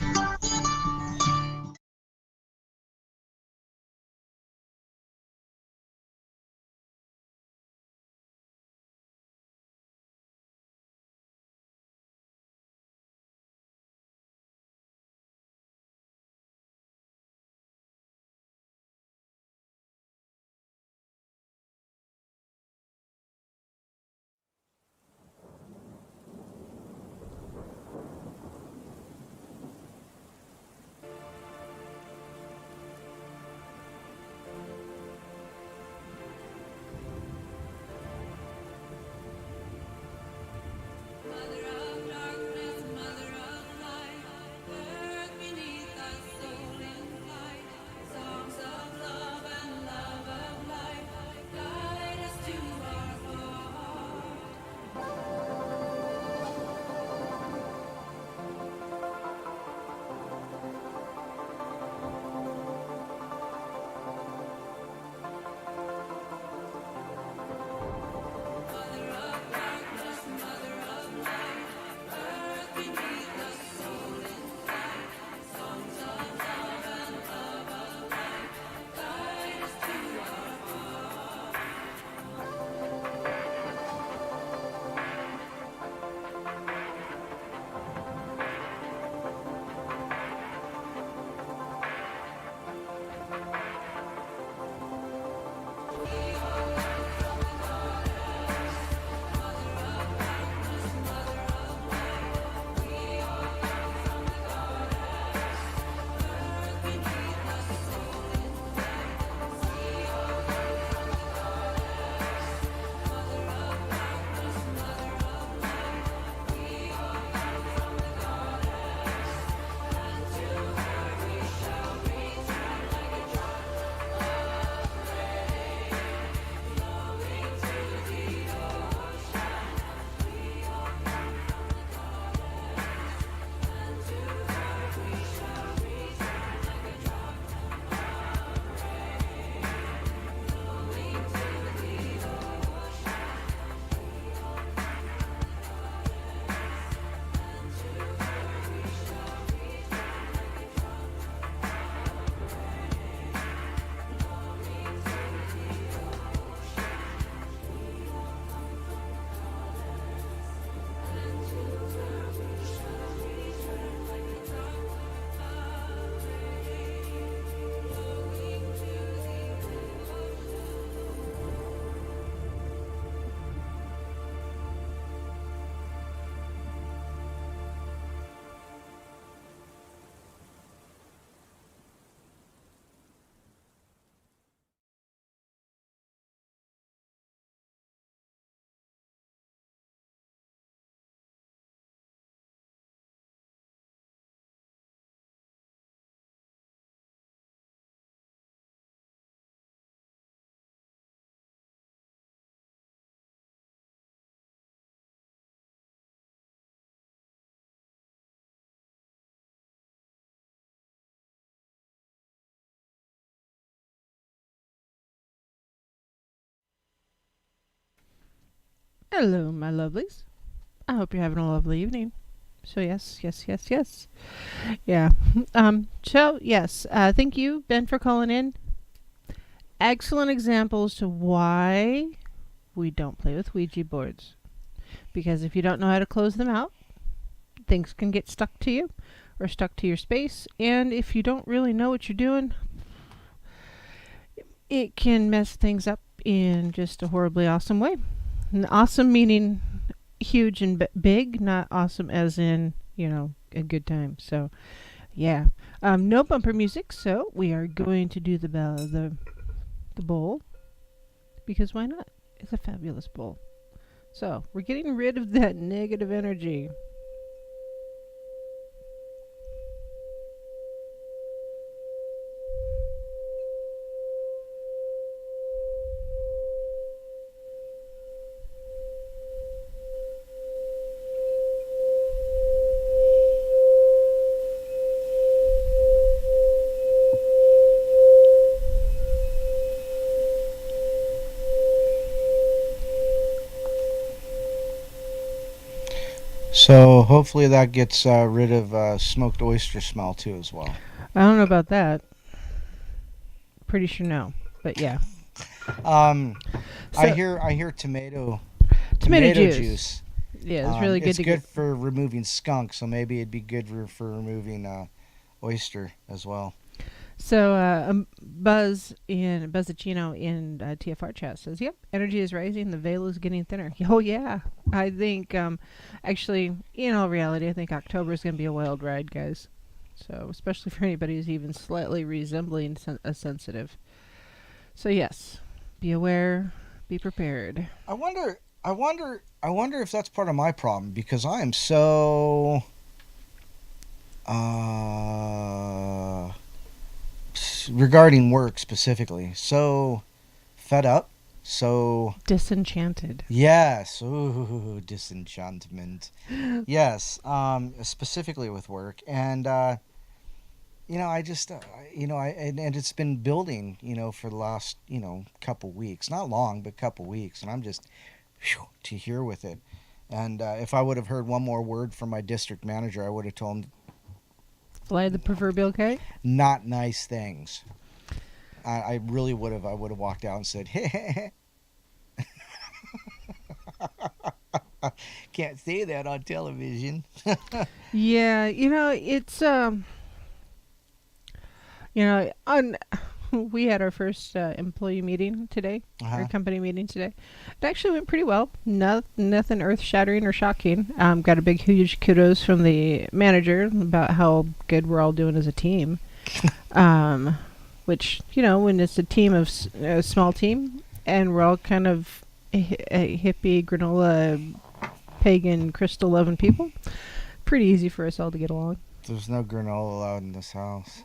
Hello, my lovelies. I hope you're having a lovely evening. So yes. Yeah. So yes, thank you, Ben, for calling in. Excellent examples to why we don't play with Ouija boards. Because if you don't know how to close them out, things can get stuck to you. or stuck to your space. And if you don't really know what you're doing, it can mess things up in just a horribly awesome way. And awesome meaning huge and big, not awesome as in, a good time. So, yeah. No bumper music, so we are going to do the bowl, because why not? It's a fabulous bowl. So, we're getting rid of that negative energy. So hopefully that gets rid of smoked oyster smell too as well. I don't know about that. Pretty sure no, but yeah. I hear tomato juice. Yeah, it's really good. It's good for removing skunk, so maybe it'd be good for removing oyster as well. So Buzzacino in TFR chat says, "Yep, energy is rising. The veil is getting thinner." Oh yeah, I think actually, in all reality, I think October is going to be a wild ride, guys. So especially for anybody who's even slightly resembling a sensitive. So yes, be aware, be prepared. I wonder if that's part of my problem, because I am so regarding work specifically, so fed up, so disenchanted. Yes, ooh, disenchantment. Yes, specifically with work, and I just and it's been building, for the last couple weeks, not long, but couple weeks, and I'm just to here with it. And if I would have heard one more word from my district manager, I would have told him, fly the proverbial kite? Not nice things. I really would have. I would have walked out and said, hey. Can't say that on television. Yeah, it's we had our first employee meeting today, our company meeting today. It actually went pretty well. Nothing earth-shattering or shocking. Got a big, huge kudos from the manager about how good we're all doing as a team. Which, when it's a small team, and we're all kind of a hippie, granola, pagan, crystal-loving people, pretty easy for us all to get along. There's no granola allowed in this house.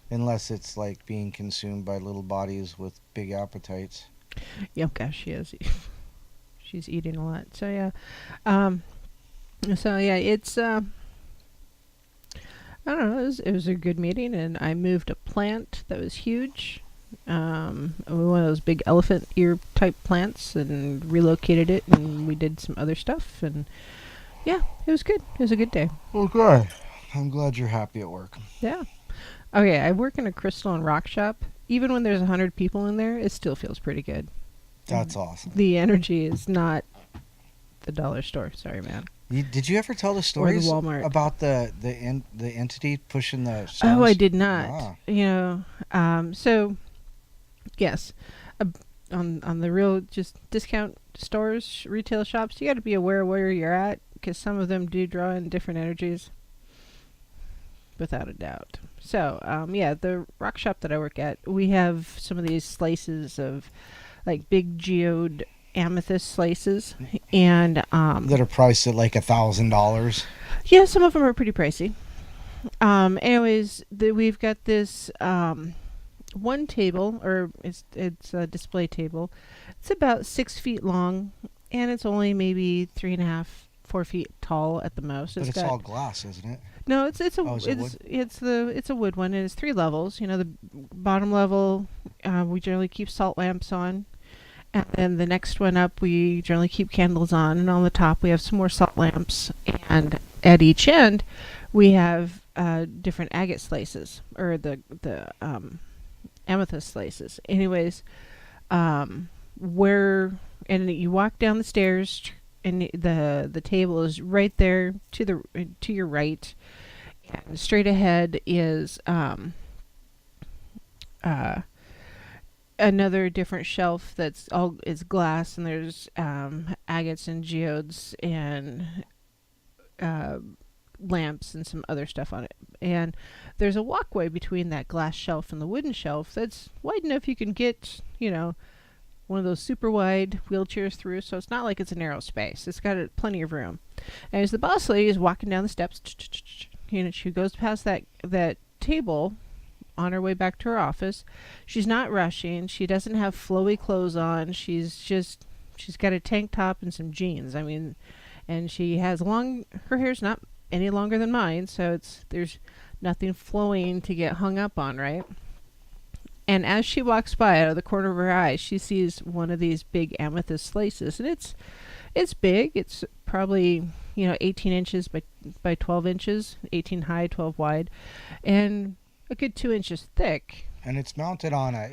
Unless it's like being consumed by little bodies with big appetites. Yeah, gosh, she is. She's eating a lot. So yeah, it's I don't know. It was a good meeting, and I moved a plant that was huge. One of those big elephant ear type plants, and relocated it, and we did some other stuff, and yeah, it was good. It was a good day. Okay, I'm glad you're happy at work. Yeah. Okay, I work in a crystal and rock shop. Even when there's 100 people in there, it still feels pretty good. That's awesome. The energy is not the dollar store. Sorry, man. Did you ever tell the stories about the entity pushing the stones? Oh, I did not. So yes, on the real just discount stores, retail shops, you got to be aware of where you're at, because some of them do draw in different energies. Without a doubt. So, the rock shop that I work at, we have some of these slices of, like, big geode amethyst slices, and that are priced at like $1,000. Yeah, some of them are pretty pricey. Anyways, we've got this one table, or it's a display table. It's about 6 feet long, and it's only maybe 3.5, 4 feet tall at the most. But it's all glass, isn't it? No, it's a wood one, and it's 3 levels. The bottom level, we generally keep salt lamps on, and then the next one up, we generally keep candles on, and on the top we have some more salt lamps, and at each end we have different agate slices, or the amethyst slices. Anyways, and you walk down the stairs, and the table is right there to your right. And straight ahead is another different shelf that's all is glass, and there's agates and geodes and lamps and some other stuff on it. And there's a walkway between that glass shelf and the wooden shelf that's wide enough you can get, one of those super wide wheelchairs through. So it's not like it's a narrow space. It's got plenty of room. And as the boss lady is walking down the steps, she goes past that table on her way back to her office. She's not rushing. She doesn't have flowy clothes on. She's got a tank top and some jeans. I mean, and she has her hair's not any longer than mine, so there's nothing flowing to get hung up on, right? And as she walks by, out of the corner of her eye, she sees one of these big amethyst slices, and it's big. It's probably 18 inches by 12 inches, 18 high, 12 wide, and a good 2 inches thick. And it's mounted on a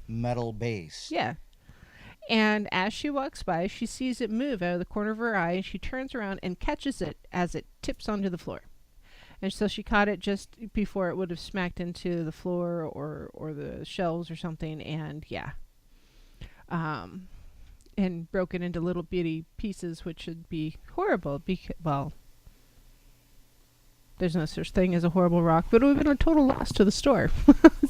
metal base. Yeah. And as she walks by, she sees it move out of the corner of her eye, and she turns around and catches it as it tips onto the floor. And so she caught it just before it would have smacked into the floor or the shelves or something, and and broken into little bitty pieces, which would be horrible. There's no such thing as a horrible rock, but it would have been a total loss to the store.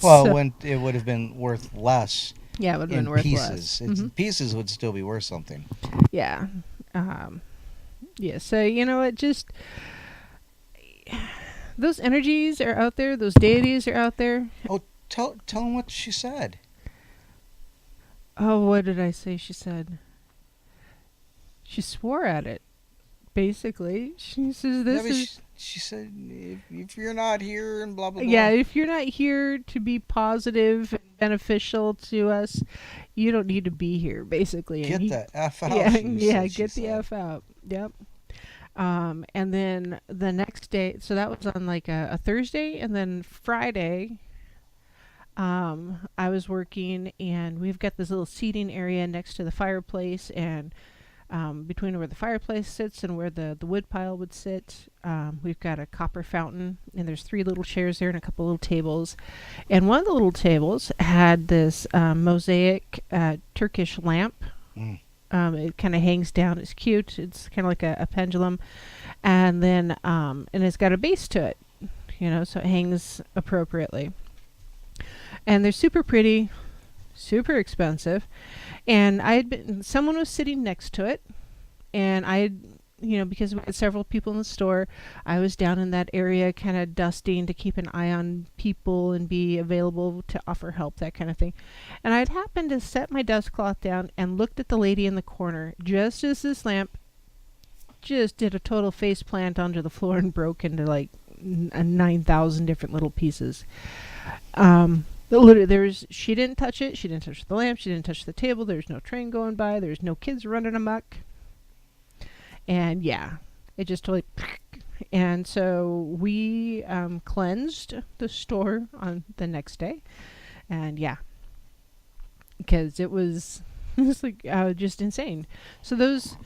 Well, when it would have been worth less. Yeah, it would have been worth pieces. less. Pieces would still be worth something. Yeah. Yeah, so, it just... Those energies are out there. Those deities are out there. Oh, tell them what she said. Oh, what did I say she said? She swore at it, basically. She says She said, if you're not here and blah, blah, blah. Yeah, if you're not here to be positive and beneficial to us, you don't need to be here, basically. Get the F out. Get the F out. Yep. And then the next day, so that was on like a Thursday, and then Friday, I was working, and we've got this little seating area next to the fireplace, and between where the fireplace sits and where the wood pile would sit, we've got a copper fountain, and there's 3 little chairs there and a couple little tables. And one of the little tables had this mosaic Turkish lamp. It kind of hangs down. It's cute. It's kind of like a pendulum. And then, and it's got a base to it, so it hangs appropriately. And they're super pretty, super expensive. And someone was sitting next to it, and because we had several people in the store, I was down in that area kind of dusting to keep an eye on people and be available to offer help, that kind of thing. And I'd happened to set my dust cloth down and looked at the lady in the corner just as this lamp just did a total face plant onto the floor and broke into like 9,000 different little pieces. Literally, she didn't touch it. She didn't touch the lamp. She didn't touch the table. There's no train going by. There's no kids running amok. And yeah, it just totally... And so we cleansed the store on the next day. And yeah, because it was like just insane. So those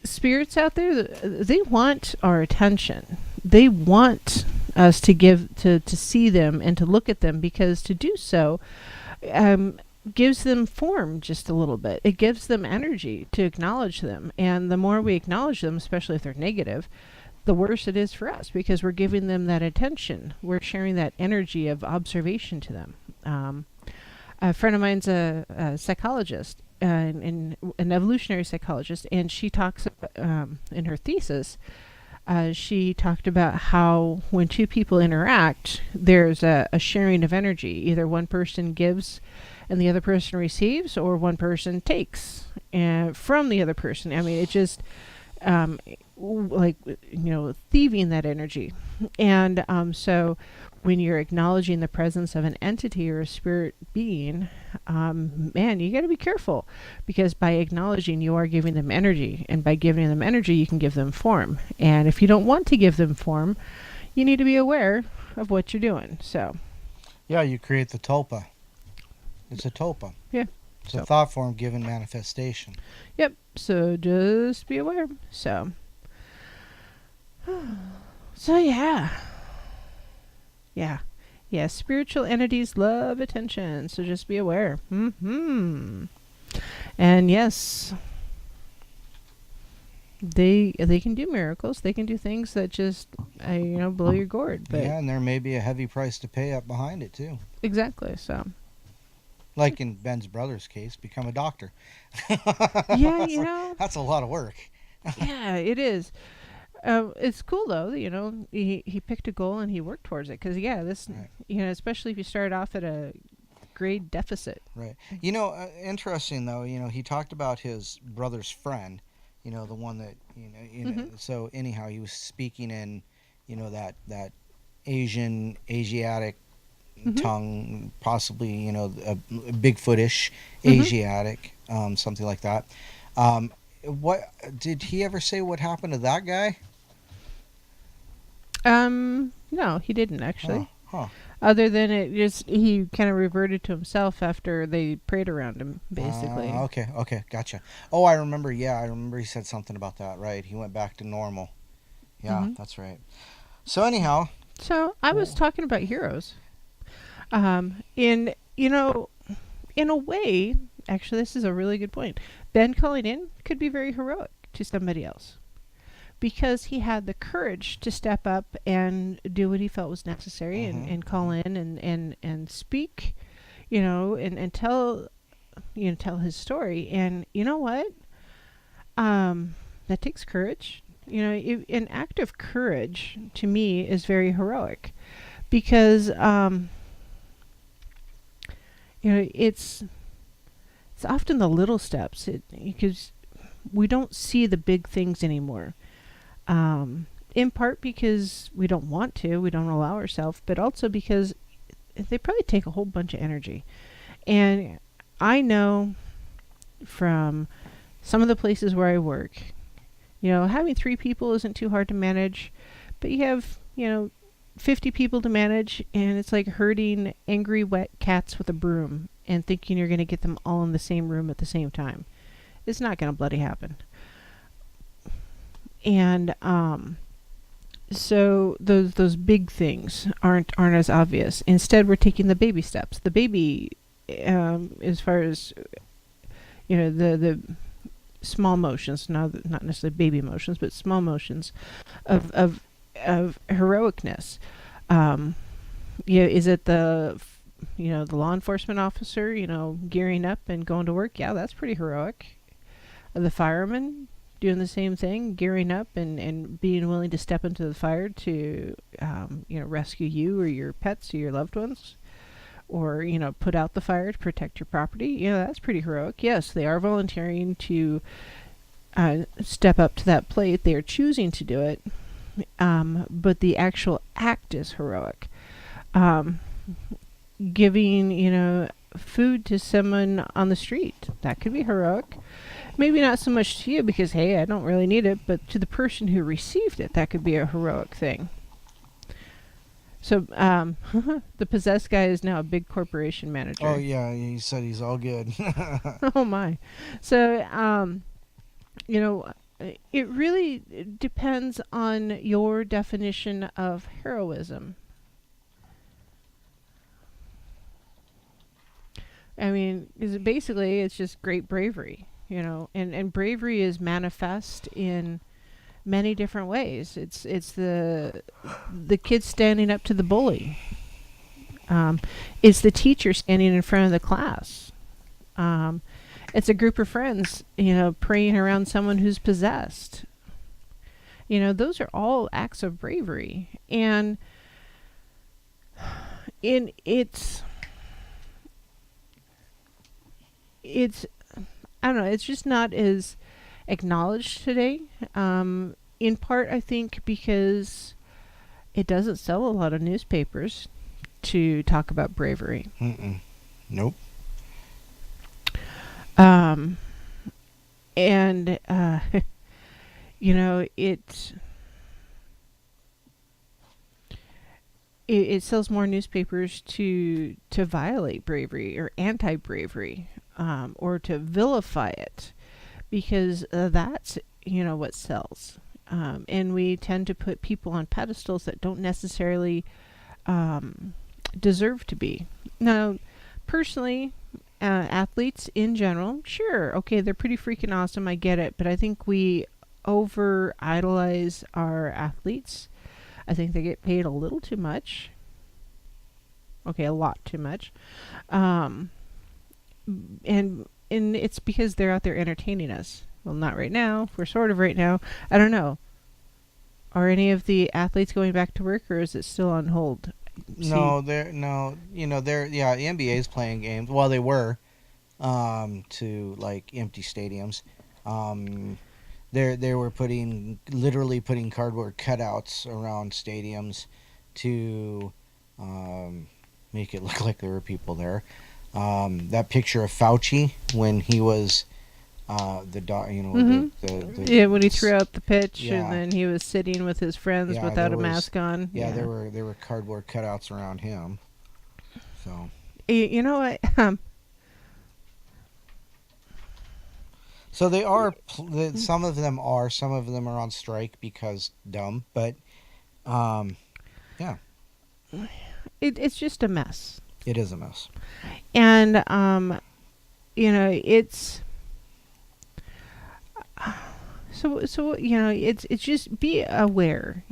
spirits out there, they want our attention. They want us to see them and to look at them, because to do so gives them form just a little bit. It gives them energy to acknowledge them. And the more we acknowledge them, especially if they're negative, the worse it is for us, because we're giving them that attention. We're sharing that energy of observation to them. A friend of mine's a psychologist, and an evolutionary psychologist, and she talks in her thesis, she talked about how when 2 people interact, there's a sharing of energy. Either one person gives and the other person receives, or one person takes from the other person. I mean, it just thieving that energy. And so when you're acknowledging the presence of an entity or a spirit being, man, you got to be careful, because by acknowledging, you are giving them energy, and by giving them energy, you can give them form. And if you don't want to give them form, you need to be aware of what you're doing. So yeah, you create the tulpa. It's a tulpa. Yeah. It's a thought form given manifestation. Yep. So just be aware. So So yeah. Yeah, spiritual entities love attention, so just be aware. And yes, they can do miracles. They can do things that just blow your gourd. But Yeah, and there may be a heavy price to pay up behind it too. exactly. So Like in Ben's brother's case, become a doctor. yeah, That's a lot of work. yeah, it is. It's cool though. He picked a goal and he worked towards it. Because Right. Especially if you start off at a grade deficit. Right. Interesting though. He talked about his brother's friend. The one that So anyhow, he was speaking in, that Asiatic tongue, possibly a Bigfootish Asiatic, something like that. What did he ever say? What happened to that guy? No, he didn't actually. Huh. Other than he kind of reverted to himself after they prayed around him, basically. Okay, gotcha. Oh, I remember. Yeah, I remember he said something about that. Right, he went back to normal. Yeah, that's right. So anyhow. So I was talking about heroes. In a way, actually, this is a really good point. Ben calling in could be very heroic to somebody else, because he had the courage to step up and do what he felt was necessary and call in and speak, and tell his story. And you know what? That takes courage. An act of courage to me is very heroic, because it's often the little steps, because we don't see the big things anymore. In part because we don't want to, we don't allow ourselves, but also because they probably take a whole bunch of energy. And I know from some of the places where I work, having 3 people isn't too hard to manage, but you have, 50 people to manage, and it's like herding angry wet cats with a broom and thinking you're going to get them all in the same room at the same time. It's not going to bloody happen. And so those big things aren't as obvious. Instead, we're taking the baby steps. The baby, as far as the small motions, not necessarily baby motions, but small motions of heroicness. Is it the law enforcement officer, gearing up and going to work? Yeah, that's pretty heroic. The fireman doing the same thing, gearing up and being willing to step into the fire to, rescue you or your pets or your loved ones, or, put out the fire to protect your property. That's pretty heroic. Yes, they are volunteering to step up to that plate. They are choosing to do it. But the actual act is heroic. Giving, food to someone on the street, that could be heroic. Maybe not so much to you because, hey, I don't really need it, but to the person who received it, that could be a heroic thing. So, the possessed guy is now a big corporation manager. Oh, yeah, he said he's all good. Oh, my. So, it really depends on your definition of heroism. I mean, basically, it's just great bravery, and bravery is manifest in many different ways. It's the kid standing up to the bully. It's the teacher standing in front of the class. It's a group of friends, praying around someone who's possessed. Those are all acts of bravery. And it's I don't know, it's just not as acknowledged today. In part, I think, because it doesn't sell a lot of newspapers to talk about bravery. Nope. And it sells more newspapers to violate bravery or anti-bravery, or to vilify it, because that's what sells. And we tend to put people on pedestals that don't necessarily deserve to be. Now, personally, athletes in general, sure, okay, they're pretty freaking awesome, I get it, but I think we over idolize our athletes. I think they get paid a little too much. Okay, a lot too much. And it's because they're out there entertaining us. Well, not right now. We're sort of right now. I don't know. Are any of the athletes going back to work, or is it still on hold? No, they're no. You know, they're the NBA's playing games. Well, they were, to like empty stadiums. They were literally putting cardboard cutouts around stadiums to make it look like there were people there. That picture of Fauci when he was when he threw out the pitch, and then he was sitting with his friends without a mask on. Yeah, there were cardboard cutouts around him. So you know what? So they are. Some of them are. Some of them are on strike because dumb. But, yeah. It's just a mess. It is a mess. And it's. So it's just be aware,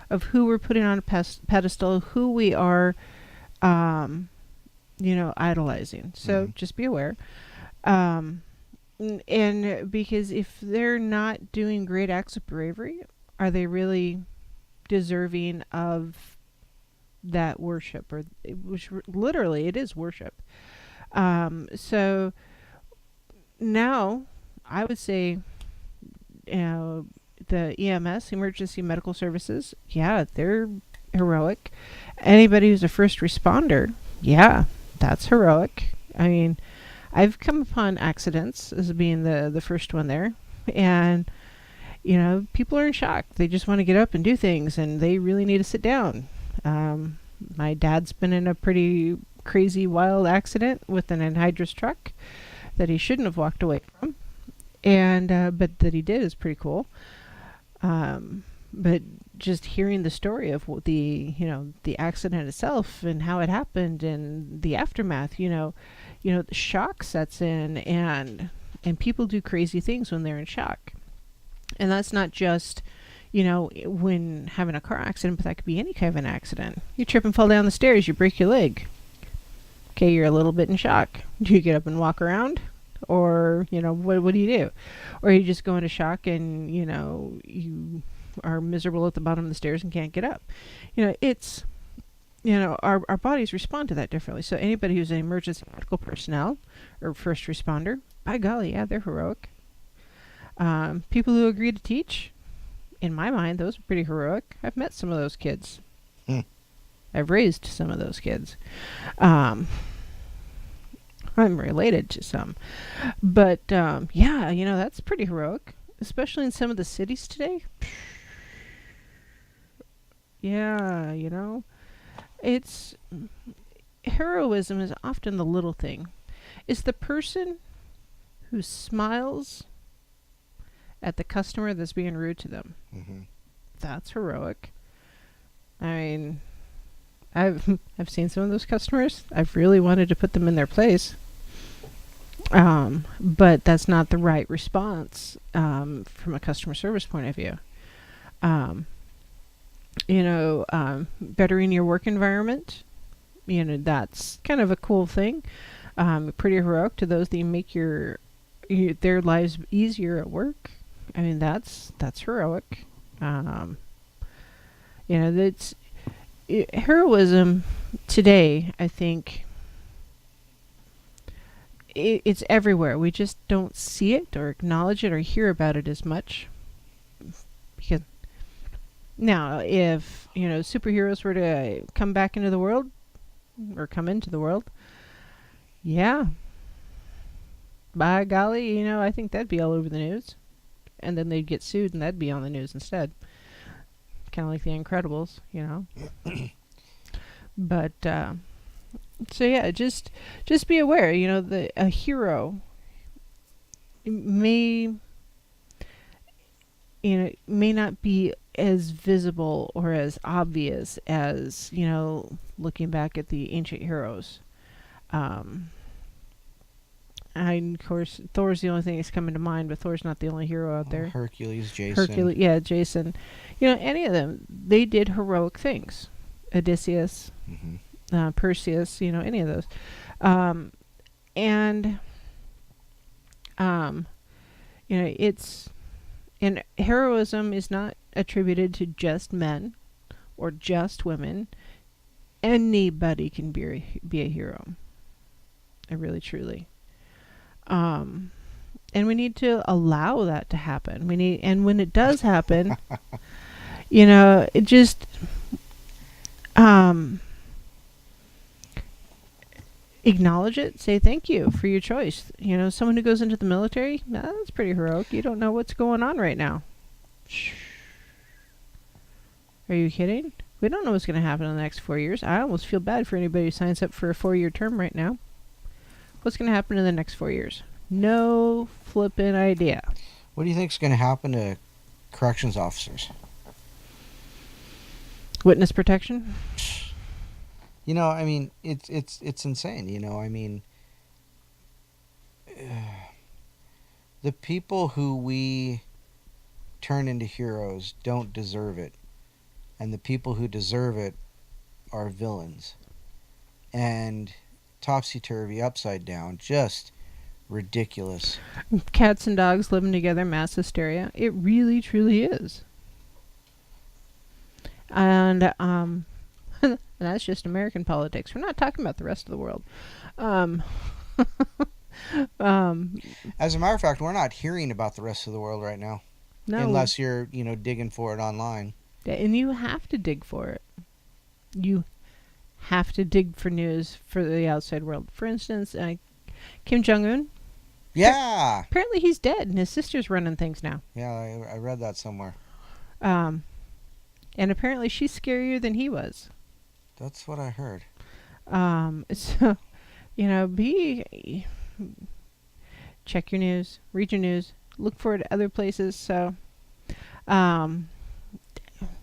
of who we're putting on a pedestal, who we are, idolizing. So just be aware. And because if they're not doing great acts of bravery, are they really deserving of that worship? Which literally it is worship. So now I would say, the EMS, emergency medical services, they're heroic. Anybody who's a first responder, that's heroic. I mean, I've come upon accidents as being the first one there, and people are in shock. They just want to get up and do things, and they really need to sit down. My dad's been in a pretty crazy, wild accident with an anhydrous truck that he shouldn't have walked away from, and but that he did is pretty cool. But just hearing the story of what the accident itself and how it happened and the aftermath, the shock sets in, and people do crazy things when they're in shock. And that's not just, when having a car accident, but that could be any kind of an accident. You trip and fall down the stairs, you break your leg. Okay, you're a little bit in shock. Do you get up and walk around? Or, what do you do? Or you just go into shock and, you are miserable at the bottom of the stairs and can't get up. It's, our bodies respond to that differently. So anybody who's an emergency medical personnel or first responder, by golly, they're heroic. People who agree to teach, in my mind, those are pretty heroic. I've met some of those kids. I've raised some of those kids. I'm related to some. But, that's pretty heroic, especially in some of the cities today. It's heroism is often the little thing. It's the person who smiles at the customer that's being rude to them. Mm-hmm. That's heroic. I mean, I've seen some of those customers. I've really wanted to put them in their place. But that's not the right response from a customer service point of view. Bettering your work environment, that's kind of a cool thing. Pretty heroic to those that make their lives easier at work. I mean, that's heroic. Heroism today, I think, it's everywhere. We just don't see it or acknowledge it or hear about it as much. Because now, if superheroes were to come back into the world or come into the world, by golly, I think that'd be all over the news, and then they'd get sued, and that'd be on the news instead. Kind of like The Incredibles, But just be aware. A hero may, may not be as visible or as obvious as, looking back at the ancient heroes. And of course, Thor's the only thing that's coming to mind, but Thor's not the only hero out there. Hercules, Jason. Jason. Any of them, they did heroic things. Odysseus, Perseus, any of those. And heroism is not attributed to just men or just women. Anybody can be a hero. Really, truly. And we need to allow that to happen. And when it does happen, it just, acknowledge it. Say thank you for your choice. Someone who goes into the military, that's pretty heroic. You don't know what's going on right now. Are you kidding? We don't know what's going to happen in the next 4 years. I almost feel bad for anybody who signs up for a 4-year term right now. What's going to happen in the next 4 years? No flippin' idea. What do you think is going to happen to corrections officers? Witness protection? It's insane. The people who we turn into heroes don't deserve it. And the people who deserve it are villains. And topsy-turvy, upside down, just ridiculous. Cats and dogs living together, mass hysteria. It really, truly is. And that's just American politics. We're not talking about the rest of the world. As a matter of fact, we're not hearing about the rest of the world right now. No. Unless you're, digging for it online. And you have to dig for it. You have to dig for news for the outside world. For instance, Kim Jong-un. Yeah. Apparently he's dead and his sister's running things now. Yeah, I read that somewhere. And apparently she's scarier than he was. That's what I heard. So, check your news, read your news, look for it at other places. So,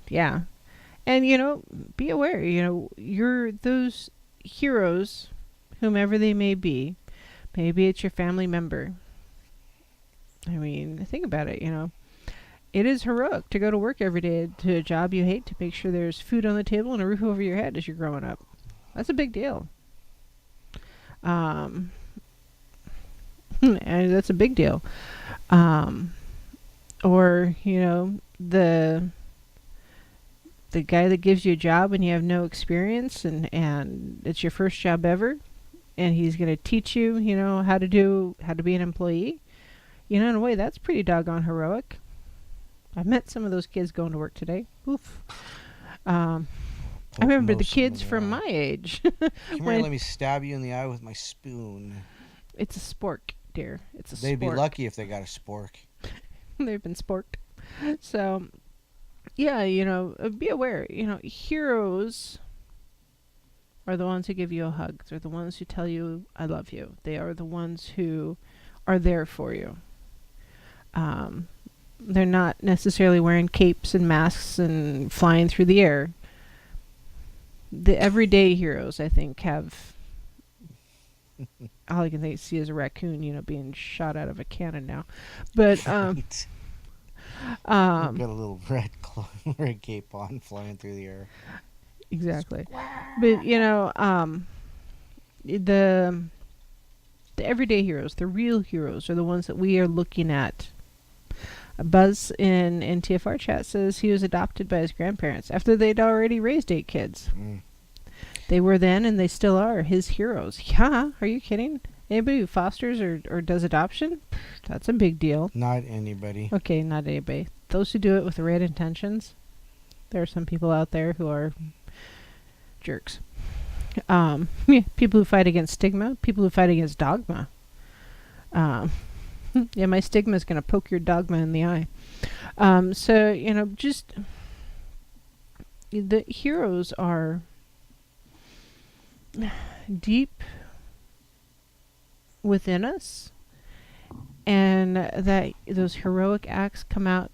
yeah. And, be aware, you're those heroes, whomever they may be. Maybe it's your family member. Think about it, It is heroic to go to work every day to a job you hate to make sure there's food on the table and a roof over your head as you're growing up. That's a big deal. And that's a big deal. Or, the guy that gives you a job and you have no experience and it's your first job ever and he's going to teach you, how to be an employee. In a way, that's pretty doggone heroic. I met some of those kids going to work today. Oof. I remember the kids from my age. Come here, let me stab you in the eye with my spoon. It's a spork, dear. It's a spork. They'd be lucky if they got a spork. They've been sporked. So, yeah, be aware. Heroes are the ones who give you a hug. They're the ones who tell you, I love you. They are the ones who are there for you. They're not necessarily wearing capes and masks and flying through the air. The everyday heroes, I think, have... all I can see is a raccoon, being shot out of a cannon now. But, Right. Got a little red cape on, flying through the air. Exactly. But, the everyday heroes, the real heroes, are the ones that we are looking at. Buzz in TFR chat says he was adopted by his grandparents after they'd already raised 8 kids. They were then, and they still are, his heroes. Yeah, are you kidding? Anybody who fosters or does adoption? That's a big deal. Not anybody. Okay, not anybody. Those who do it with the right intentions, there are some people out there who are jerks. People who fight against stigma, people who fight against dogma. Yeah, my stigma is going to poke your dogma in the eye. So, just the heroes are deep within us, and that those heroic acts come out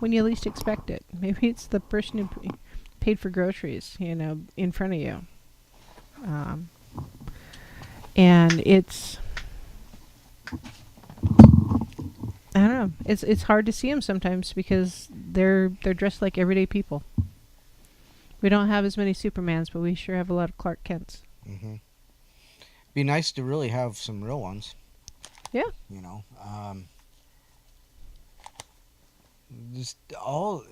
when you least expect it. Maybe it's the person who paid for groceries, in front of you. And it's, I don't know. It's hard to see them sometimes because they're dressed like everyday people. We don't have as many Supermans, but we sure have a lot of Clark Kents. Mm-hmm. Be nice to really have some real ones. Yeah. Just all.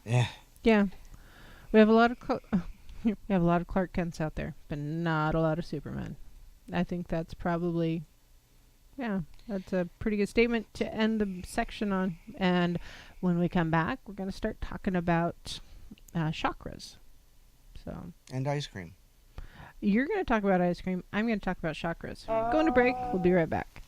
Yeah. Yeah. We have a lot of Clark Kents out there, but not a lot of Supermen. I think that's probably, that's a pretty good statement to end the section on. And when we come back, we're going to start talking about chakras. And ice cream. You're going to talk about ice cream. I'm going to talk about chakras. Going to break. We'll be right back.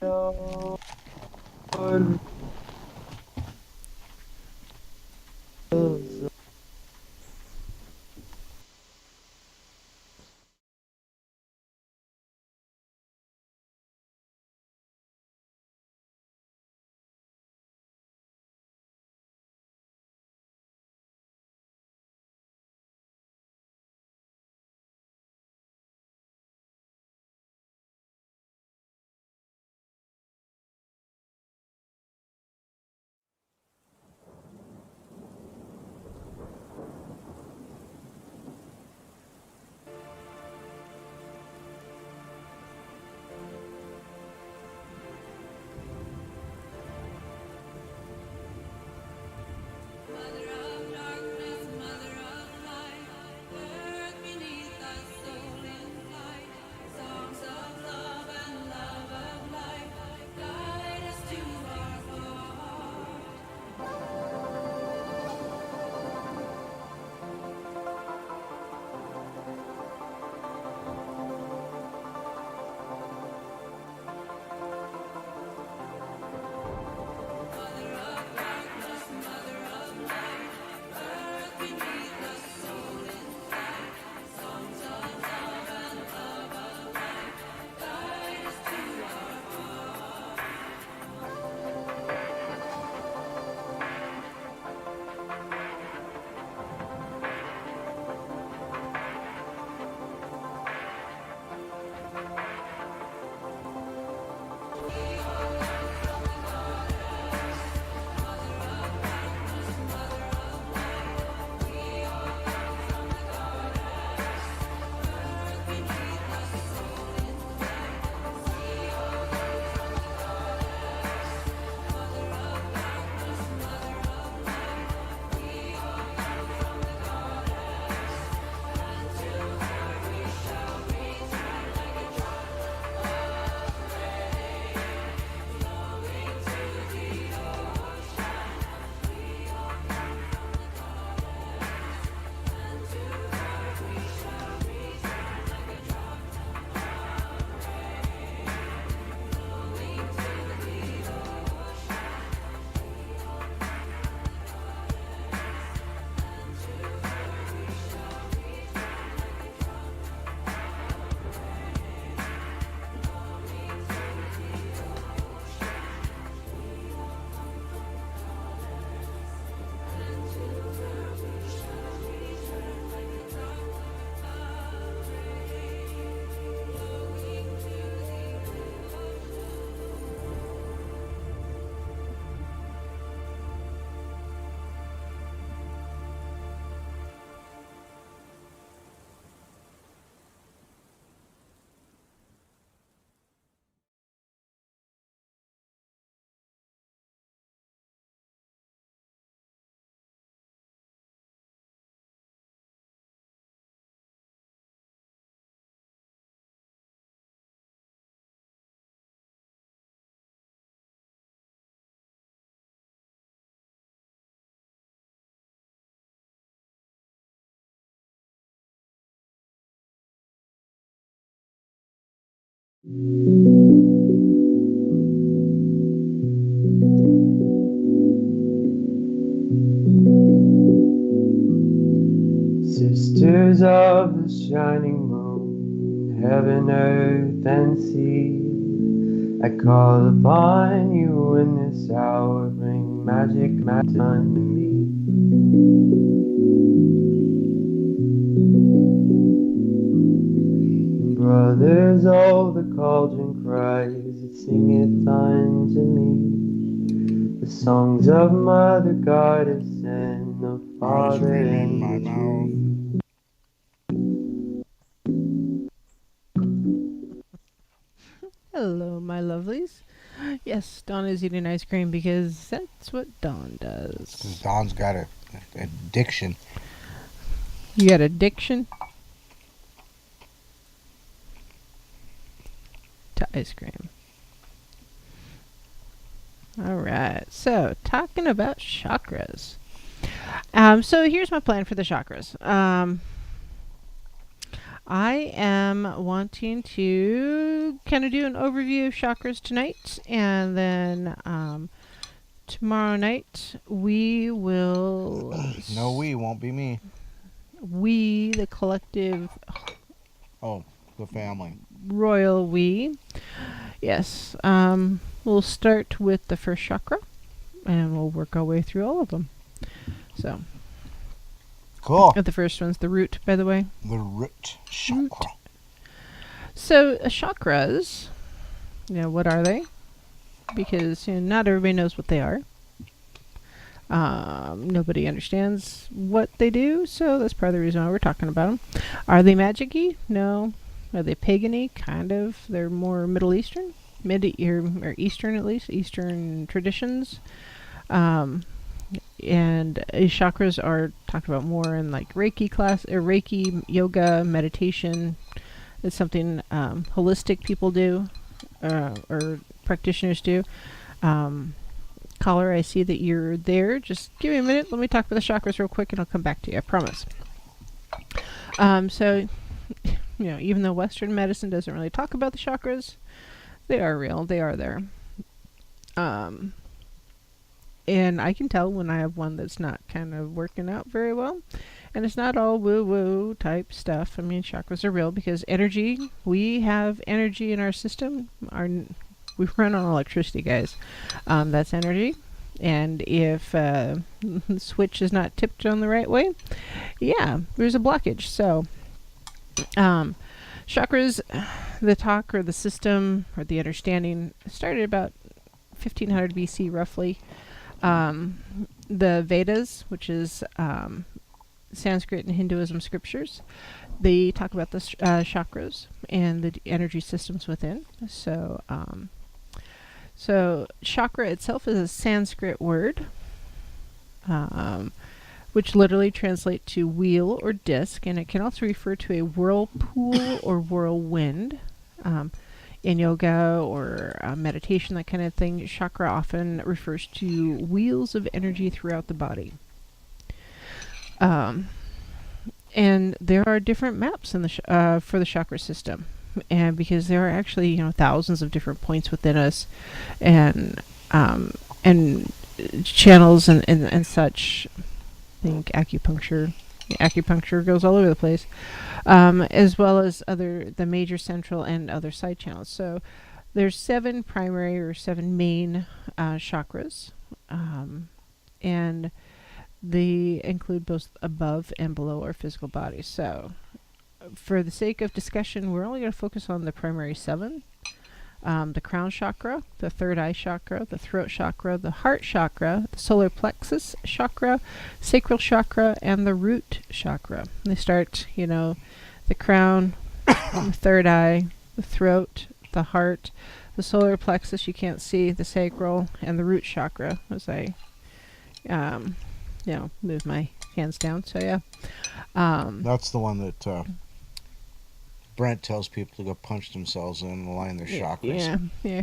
Sisters of the shining moon, heaven, earth, and sea, I call upon you in this hour, bring bring magic unto me. Brothers, oh, the cauldron cries, it singeth unto me the songs of Mother Goddess and of Father in my and the mouth. Hello, my lovelies. Yes, Dawn is eating ice cream because that's what Dawn does. Dawn's got an addiction. You got addiction to ice cream. All right. So, talking about chakras. So here's my plan for the chakras. I am wanting to kind of do an overview of chakras tonight, and then tomorrow night we will. No, we won't be me. We, the collective. Oh, the family. Royal we. Yes. We'll start with the first chakra, and we'll work our way through all of them. So. Cool. The first one's the root, by the way. The root chakra. So, chakras, what are they? Because not everybody knows what they are. Nobody understands what they do, so that's part of the reason why we're talking about them. Are they magic-y? No. Are they pagan-y? Kind of. They're more Middle Eastern. Or Eastern, at least. Eastern traditions. And chakras are talked about more in like Reiki class or Reiki yoga meditation. It's something holistic people do or practitioners do. Caller, I see that you're there. Just give me a minute. Let me talk about the chakras real quick, and I'll come back to you. I promise. So, even though Western medicine doesn't really talk about the chakras, they are real. They are there. And I can tell when I have one that's not kind of working out very well. And it's not all woo-woo type stuff. I mean, chakras are real because energy, we have energy in our system. We run on electricity, guys. That's energy. And if the switch is not tipped on the right way, there's a blockage. So, chakras, the talk or the system or the understanding started about 1500 BC roughly. The Vedas, which is Sanskrit and Hinduism scriptures, they talk about the chakras and the energy systems within. So chakra itself is a Sanskrit word, which literally translates to wheel or disc, and it can also refer to a whirlpool or whirlwind. In yoga or meditation, that kind of thing, chakra often refers to wheels of energy throughout the body. And there are different maps in the for the chakra system, and because there are actually thousands of different points within us, and channels and such. I think acupuncture goes all over the place, as well as the major central and other side channels. So there's 7 primary or 7 main chakras, and they include both above and below our physical body. So for the sake of discussion, we're only going to focus on the primary 7. The crown chakra, the third eye chakra, the throat chakra, the heart chakra, the solar plexus chakra, sacral chakra, and the root chakra. And they start, the crown, the third eye, the throat, the heart, the solar plexus, you can't see, the sacral, and the root chakra as I, move my hands down. So, yeah. That's the one that Brent tells people to go punch themselves in and align their chakras. Yeah.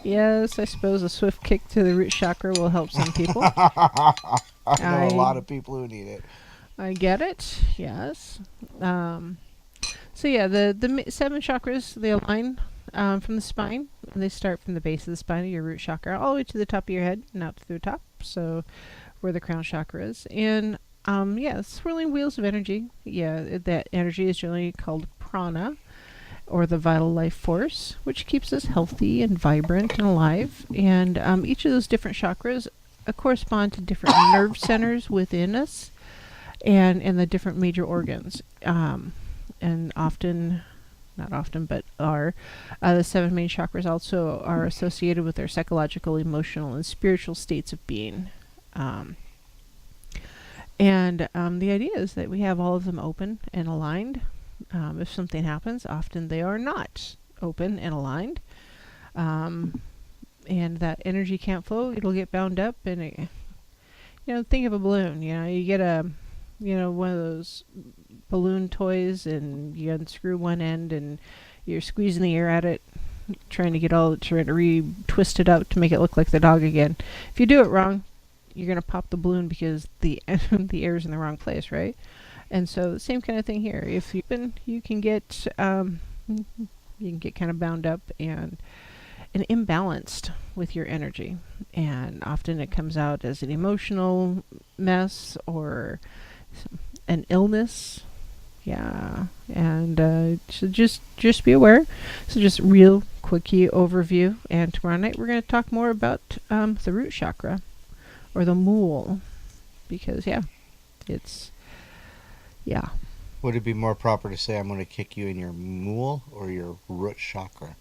Yes, I suppose a swift kick to the root chakra will help some people. I know a lot of people who need it. I get it. Yes. So yeah, the 7 chakras, they align from the spine. They start from the base of the spine of your root chakra all the way to the top of your head and out to the top. So where the crown chakra is. And swirling wheels of energy. Yeah, that energy is generally called prana. or the vital life force, which keeps us healthy and vibrant and alive. And each of those different chakras correspond to different nerve centers within us and the different major organs. And often, not often, but are the 7 main chakras also are associated with our psychological, emotional, and spiritual states of being. And the idea is that we have all of them open and aligned. If something happens, often they are not open and aligned. And that energy can't flow. It'll get bound up. And, think of a balloon. You get one of those balloon toys and you unscrew one end and you're squeezing the air at it, trying to re-twist it up to make it look like the dog again. If you do it wrong, you're going to pop the balloon because the air's in the wrong place, right? And so the same kind of thing here. If you can get kind of bound up and imbalanced with your energy, and often it comes out as an emotional mess or an illness. Yeah, and so just be aware. So just real quickie overview, and tomorrow night we're going to talk more about the root chakra or the mool, because Would it be more proper to say I'm going to kick you in your mool or your root chakra?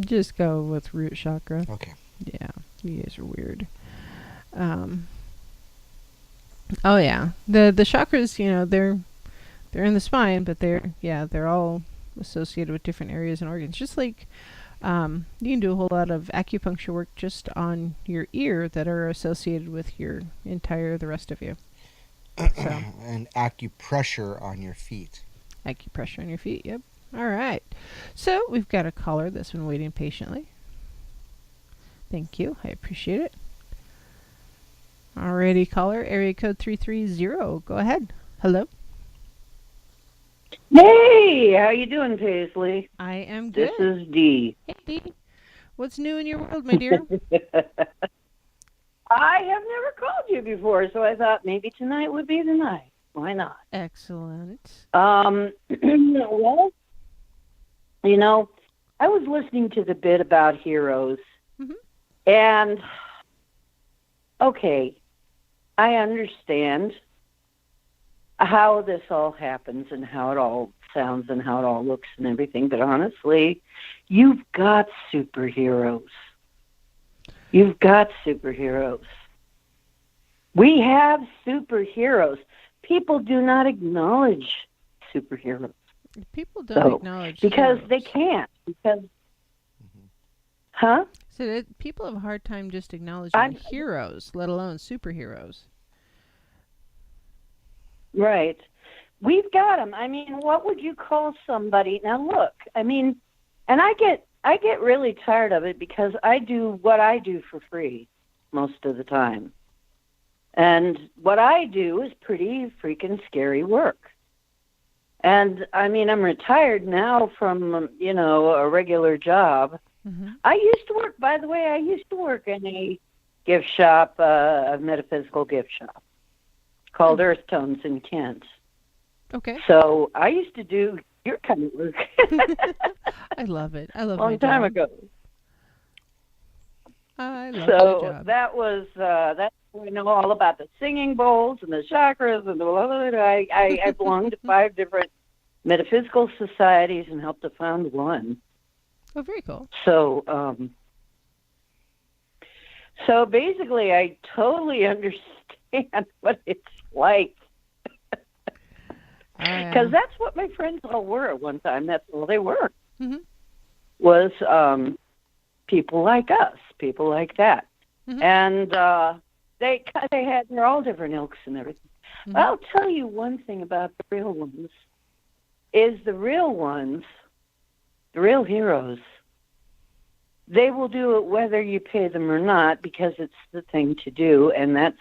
Just go with root chakra. Okay. Yeah, you guys are weird. Oh yeah, the chakras, they're in the spine, but they're all associated with different areas and organs. Just like you can do a whole lot of acupuncture work just on your ear that are associated with the rest of you. So. And acupressure on your feet. Acupressure on your feet, yep. All right. So we've got a caller that's been waiting patiently. Thank you. I appreciate it. Alrighty, caller, area code 330. Go ahead. Hello. Hey, how you doing, Paisley? I am good. This is Dee. Hey, Dee. What's new in your world, my dear? I have never called you before, so I thought maybe tonight would be the night. Why not? Excellent. Well, I was listening to the bit about heroes, and okay, I understand how this all happens and how it all sounds and how it all looks and everything, but honestly, you've got superheroes. You've got superheroes. We have superheroes. People do not acknowledge superheroes. People don't acknowledge because heroes. They can't. Huh? So people have a hard time just acknowledging heroes, let alone superheroes. Right. We've got them. I mean, what would you call somebody? Now, look, I mean, and I get really tired of it because I do what I do for free most of the time. And what I do is pretty freaking scary work. And, I mean, I'm retired now from, a regular job. I used to work, by the way, in a gift shop, a metaphysical gift shop called Earth Tones in Kent. Okay. So I used to do your kind of work. I love it. I love it. Long time ago. I love so my job. That was that's we know all about the singing bowls and the chakras and the blah, blah, blah. I belonged to 5 different metaphysical societies and helped to found one. Oh, very cool. So so basically, I totally understand what it's like. Because that's what my friends all were at one time. That's all they were. Was people like us, people like that. And they're all different ilks and everything. I'll tell you one thing about the real ones, is the real ones, the real heroes, they will do it whether you pay them or not because it's the thing to do, and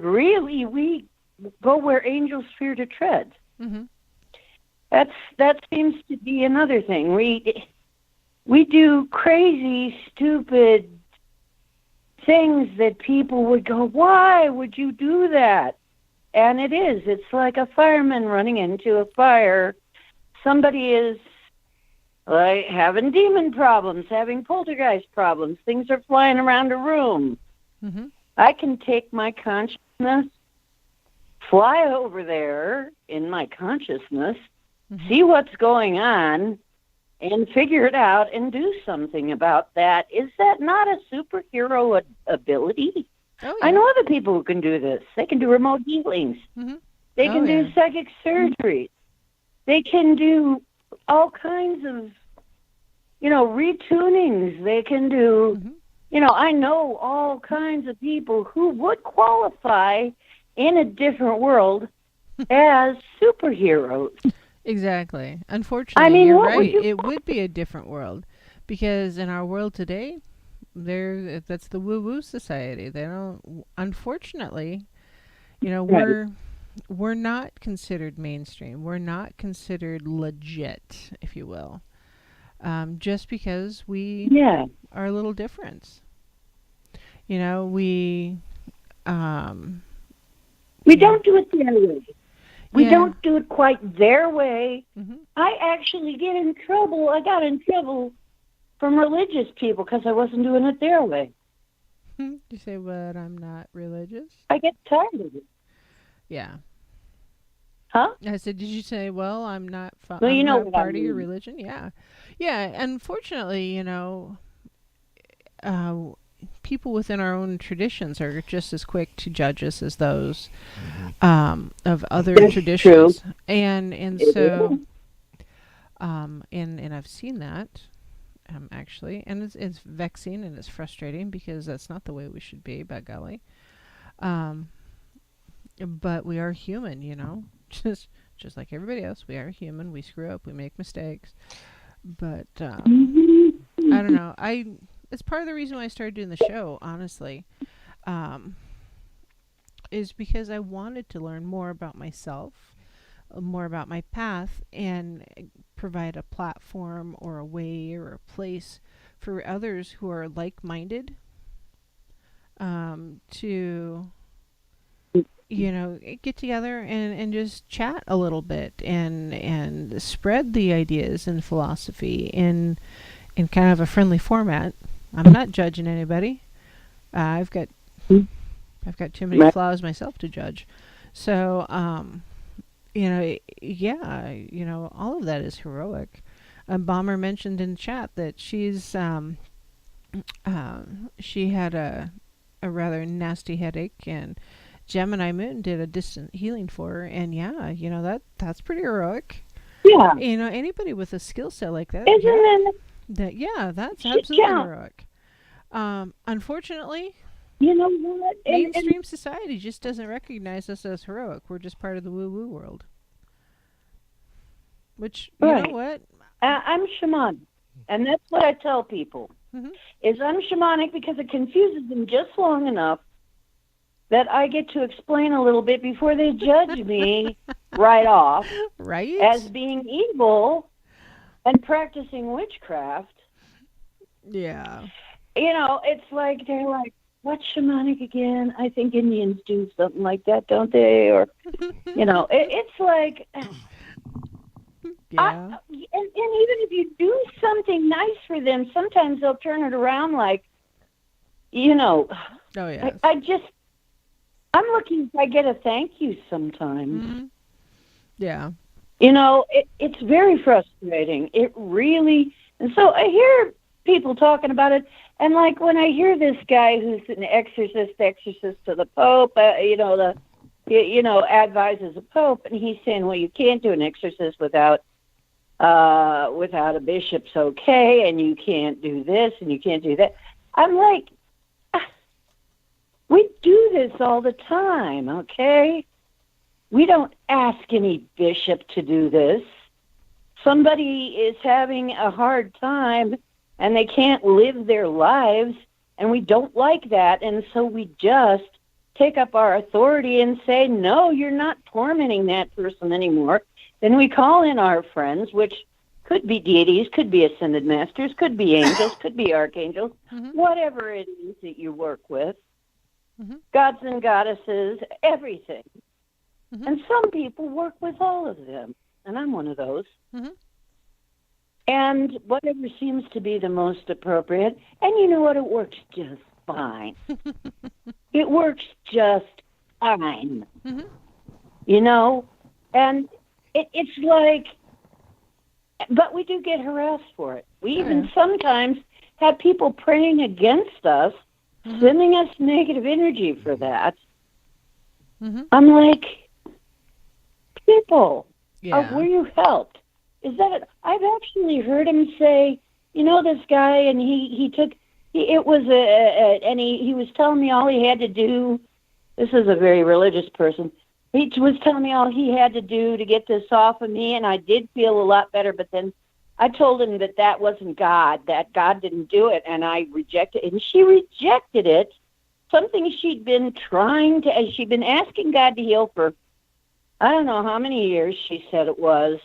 really we go where angels fear to tread. That seems to be another thing. We do crazy, stupid things that people would go, why would you do that? And it's like a fireman running into a fire somebody is like having demon problems, having poltergeist problems, things are flying around a room. Mm-hmm. I can take my consciousness, fly over there in my consciousness, see what's going on, and figure it out and do something about that. Is that not a superhero ability? Oh, yeah. I know other people who can do this. They can do remote healings. Mm-hmm. They can do psychic surgery. They can do all kinds of, retunings. They can do, I know all kinds of people who would qualify in a different world as superheroes. Exactly. Unfortunately, you're right. It would be a different world, because in our world today, that's the woo-woo society. They don't. Unfortunately, we're not considered mainstream. We're not considered legit, if you will, just because we are a little different. We don't do it their way. We don't do it quite their way. Mm-hmm. I actually get in trouble. I got in trouble from religious people because I wasn't doing it their way. You say, but I'm not religious? I get tired of it. Yeah. Huh? I said, did you say, well, I'm not part of your religion? Yeah. Yeah, unfortunately, people within our own traditions are just as quick to judge us as those of other traditions. True. And so and I've seen that actually, and it's vexing and it's frustrating, because that's not the way we should be, by golly. But we are human, just like everybody else. We are human. We screw up. We make mistakes. But I don't know. It's part of the reason why I started doing the show, honestly, is because I wanted to learn more about myself, more about my path, and provide a platform or a way or a place for others who are like-minded to get together and just chat a little bit and spread the ideas and philosophy in kind of a friendly format. I'm not judging anybody. I've got too many flaws myself to judge. So, all of that is heroic. Bomber mentioned in chat that she's she had a rather nasty headache, and Gemini Moon did a distant healing for her, and that's pretty heroic. Yeah. Anybody with a skill set like that. Isn't it? That's absolutely heroic. Unfortunately, you know what? Mainstream society just doesn't recognize us as heroic. We're just part of the woo-woo world. Which, you know what? I'm shamanic, and that's what I tell people. Is I'm shamanic because it confuses them just long enough that I get to explain a little bit before they judge me right off as being evil and practicing witchcraft. Yeah. It's like they're like, what's shamanic again? I think Indians do something like that, don't they? Or, it's like... Yeah. And even if you do something nice for them, sometimes they'll turn it around like, Oh, yeah. I'm looking if I get a thank you sometimes. Mm-hmm. Yeah. It's very frustrating. It really... And so I hear people talking about it, and like when I hear this guy who's an exorcist to the Pope, advises a Pope, and he's saying, well, you can't do an exorcist without a bishop's okay, and you can't do this, and you can't do that. I'm like, we do this all the time, okay? We don't ask any bishop to do this. Somebody is having a hard time, and they can't live their lives, and we don't like that, and so we just take up our authority and say, no, you're not tormenting that person anymore. Then we call in our friends, which could be deities, could be ascended masters, could be angels, could be archangels, whatever it is that you work with, gods and goddesses, everything. And some people work with all of them. and I'm one of those. Mm-hmm. And whatever seems to be the most appropriate. And you know what? It works just fine. It works just fine. Mm-hmm. You know? And it's like, but we do get harassed for it. We even sometimes have people praying against us, sending us negative energy for that. Mm-hmm. I'm like, people, were you helped? Is that it? I've actually heard him say, you know, this guy, and he was telling me all he had to do. This is a very religious person. He was telling me all he had to do to get this off of me, and I did feel a lot better. But then I told him that wasn't God, that God didn't do it, and I rejected it. And she rejected it, something she'd been she'd been asking God to heal for, I don't know how many years she said it was.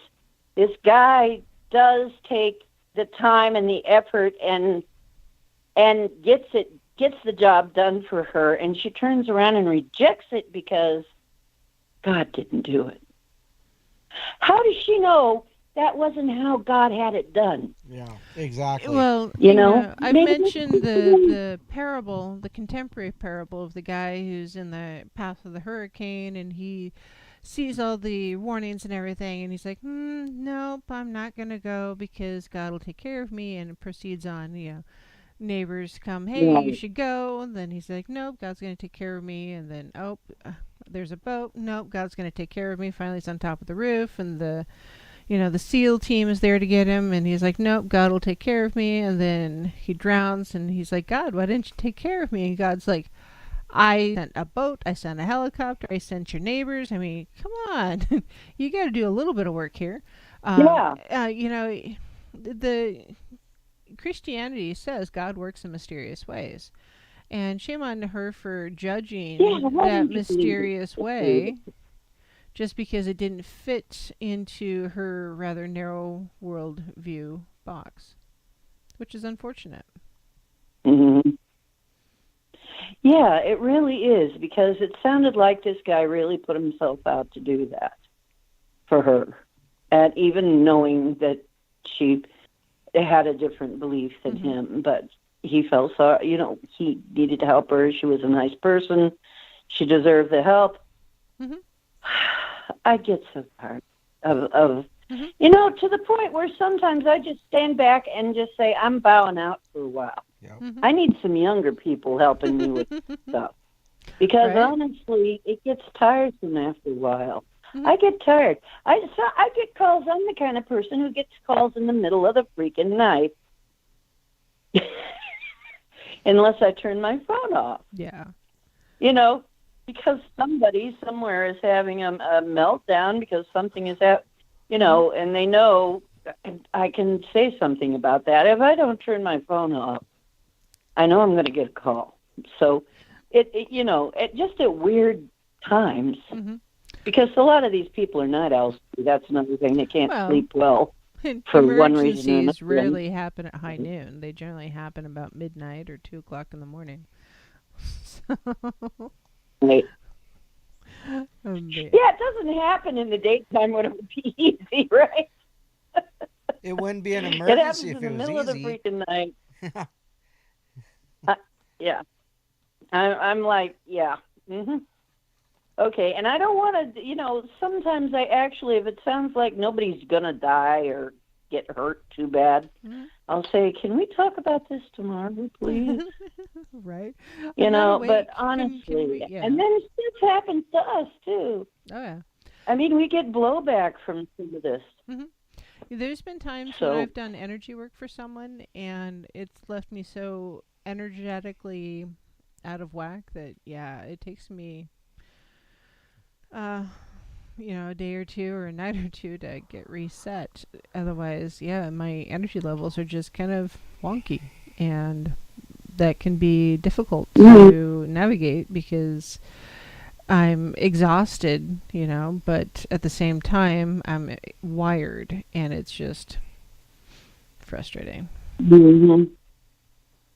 This guy does take the time and the effort and gets the job done for her, and she turns around and rejects it because God didn't do it. How does she know that wasn't how God had it done? Yeah, exactly. Well, you know, I've mentioned the parable, the contemporary parable of the guy who's in the path of the hurricane, and he sees all the warnings and everything, and he's like, nope, I'm not going to go because God will take care of me, and it proceeds on, you know. Neighbors come, hey, you should go, and then he's like, nope, God's going to take care of me, and then, there's a boat, nope, God's going to take care of me. Finally, he's on top of the roof, and the SEAL team is there to get him, and he's like, nope, God will take care of me, and then he drowns, and he's like, God, why didn't you take care of me? And God's like, I sent a boat, I sent a helicopter, I sent your neighbors. I mean, come on. You got to do a little bit of work here. The Christianity says God works in mysterious ways. And shame on her for judging that mysterious way just because it didn't fit into her rather narrow worldview box, which is unfortunate. Mm-hmm. Yeah, it really is, because it sounded like this guy really put himself out to do that for her. And even knowing that she had a different belief than him, but he felt sorry, he needed to help her. She was a nice person. She deserved the help. Mm-hmm. I get so tired of to the point where sometimes I just stand back and just say, I'm bowing out for a while. Yep. Mm-hmm. I need some younger people helping me with stuff. Because honestly, it gets tiresome after a while. Mm-hmm. I get tired. I get calls. I'm the kind of person who gets calls in the middle of the freaking night. Unless I turn my phone off. Yeah. Because somebody somewhere is having a meltdown because something is and they know I can say something about that. If I don't turn my phone off, I know I'm going to get a call. So it just at weird times, because a lot of these people are night owls. That's another thing. They can't sleep well for one reason or another. Emergencies rarely happen at high noon. They generally happen about midnight or 2 o'clock in the morning. Right. It doesn't happen in the daytime when it would be easy, right? It wouldn't be an emergency if it was easy. It happens in the middle of the freaking night. Yeah. I'm like, yeah. Mm-hmm. Okay, and I don't want to, sometimes I actually, if it sounds like nobody's going to die or get hurt too bad, I'll say, can we talk about this tomorrow, please? Right. But honestly, and then stuff happens to us, too. Oh, yeah. I mean, we get blowback from some of this. Mm-hmm. There's been times when I've done energy work for someone, and it's left me so energetically out of whack that, it takes me, a day or two or a night or two to get reset. Otherwise, my energy levels are just kind of wonky, and that can be difficult to navigate because I'm exhausted, but at the same time, I'm wired, and it's just frustrating. Mm-hmm.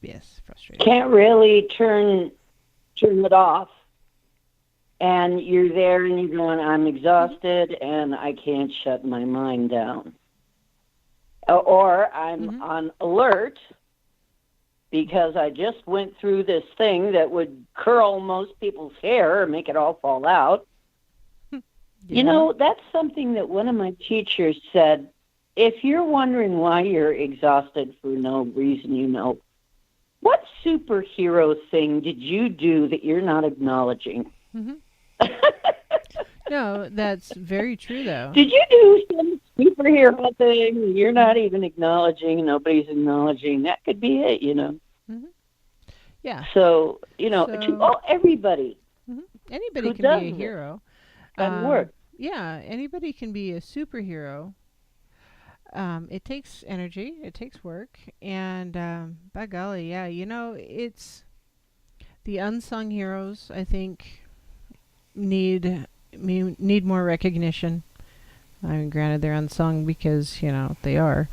Yes, frustrating. Can't really turn it off. and you're there and you're going, I'm exhausted and I can't shut my mind down. Or I'm on alert because I just went through this thing that would curl most people's hair and make it all fall out. Yeah. You know, that's something that one of my teachers said. If you're wondering why you're exhausted for no reason, you know, what superhero thing did you do that you're not acknowledging? No, that's very true, though. Did you do some superhero thing you're not even acknowledging, nobody's acknowledging? That could be it, you know. Yeah. So, you know, everybody. Anybody can be a hero. Work. Yeah, anybody can be a superhero. It takes energy, it takes work, and by golly, yeah, you know, it's the unsung heroes, I think, need more recognition. I mean, granted, they're unsung because, you know, they are,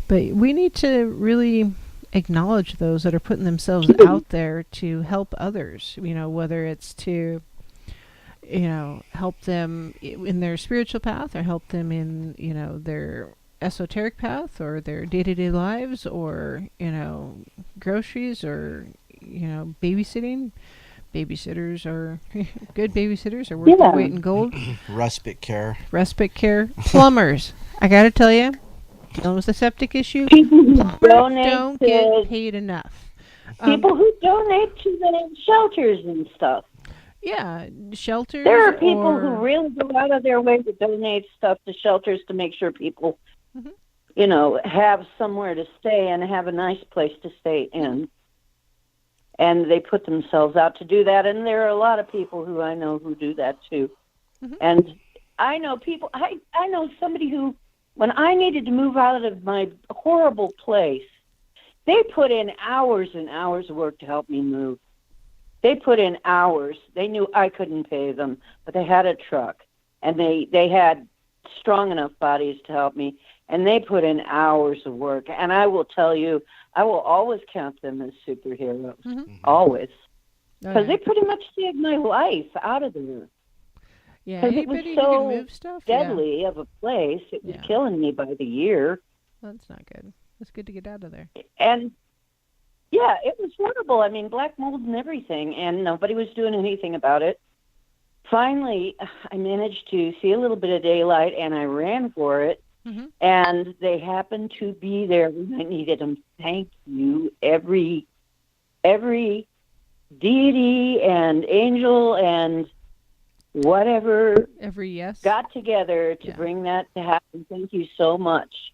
but we need to really acknowledge those that are putting themselves out there to help others, you know, whether it's to, you know, help them in their spiritual path or help them in, you know, their esoteric path or their day-to-day lives, or, you know, groceries, or, you know, babysitting. Babysitters are good. Babysitters are worth their weight in gold. Respite care. Plumbers. I gotta tell you, dealing with the septic issue, people who don't get paid enough. People who donate to the shelters and stuff. Yeah, shelters. There are people who really go out of their way to donate stuff to shelters to make sure people, you know, have somewhere to stay and have a nice place to stay in. And they put themselves out to do that. And there are a lot of people who I know who do that too. And I know people, I know somebody who, when I needed to move out of my horrible place, they put in hours and hours of work to help me move. They put in hours. They knew I couldn't pay them, but they had a truck, and they had strong enough bodies to help me, and they put in hours of work. And I will tell you, I will always count them as superheroes, always, because they pretty much saved my life out of there. Yeah, anybody it was so who can move stuff, deadly of a place. It was killing me by the year. Well, that's not good. It's good to get out of there. And yeah, it was horrible. I mean, black mold and everything, and nobody was doing anything about it. Finally, I managed to see a little bit of daylight, and I ran for it. And they happened to be there when I needed them. Thank you, every deity and angel and whatever got together to bring that to happen. Thank you so much.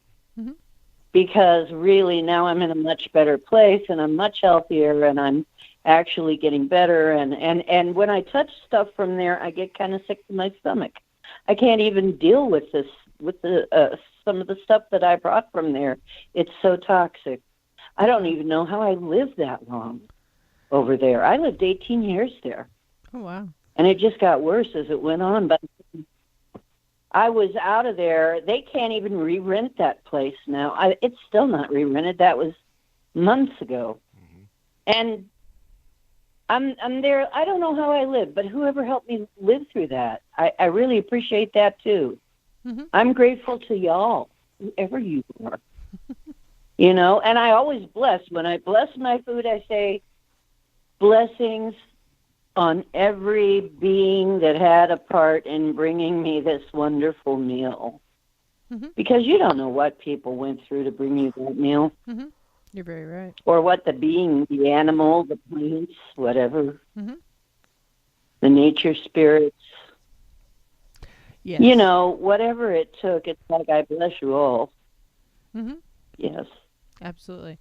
Because really now I'm in a much better place, and I'm much healthier, and I'm actually getting better. And when I touch stuff from there, I get kind of sick to my stomach. I can't even deal with this, with the some of the stuff that I brought from there. It's so toxic. I don't even know how I lived that long over there. I lived 18 years there. Oh, wow. And it just got worse as it went on. But I was out of there. They can't even re-rent that place now. It's still not re-rented. That was months ago. And I'm there. I don't know how I lived, but whoever helped me live through that, I really appreciate that too. I'm grateful to y'all, whoever you are. You know, and I always bless. When I bless my food, I say blessings on every being that had a part in bringing me this wonderful meal. Because you don't know what people went through to bring you that meal. You're very right. Or what the being, the animal, the plants, whatever. The nature spirits. Yes. You know, whatever it took, it's like, I bless you all. Yes. Absolutely.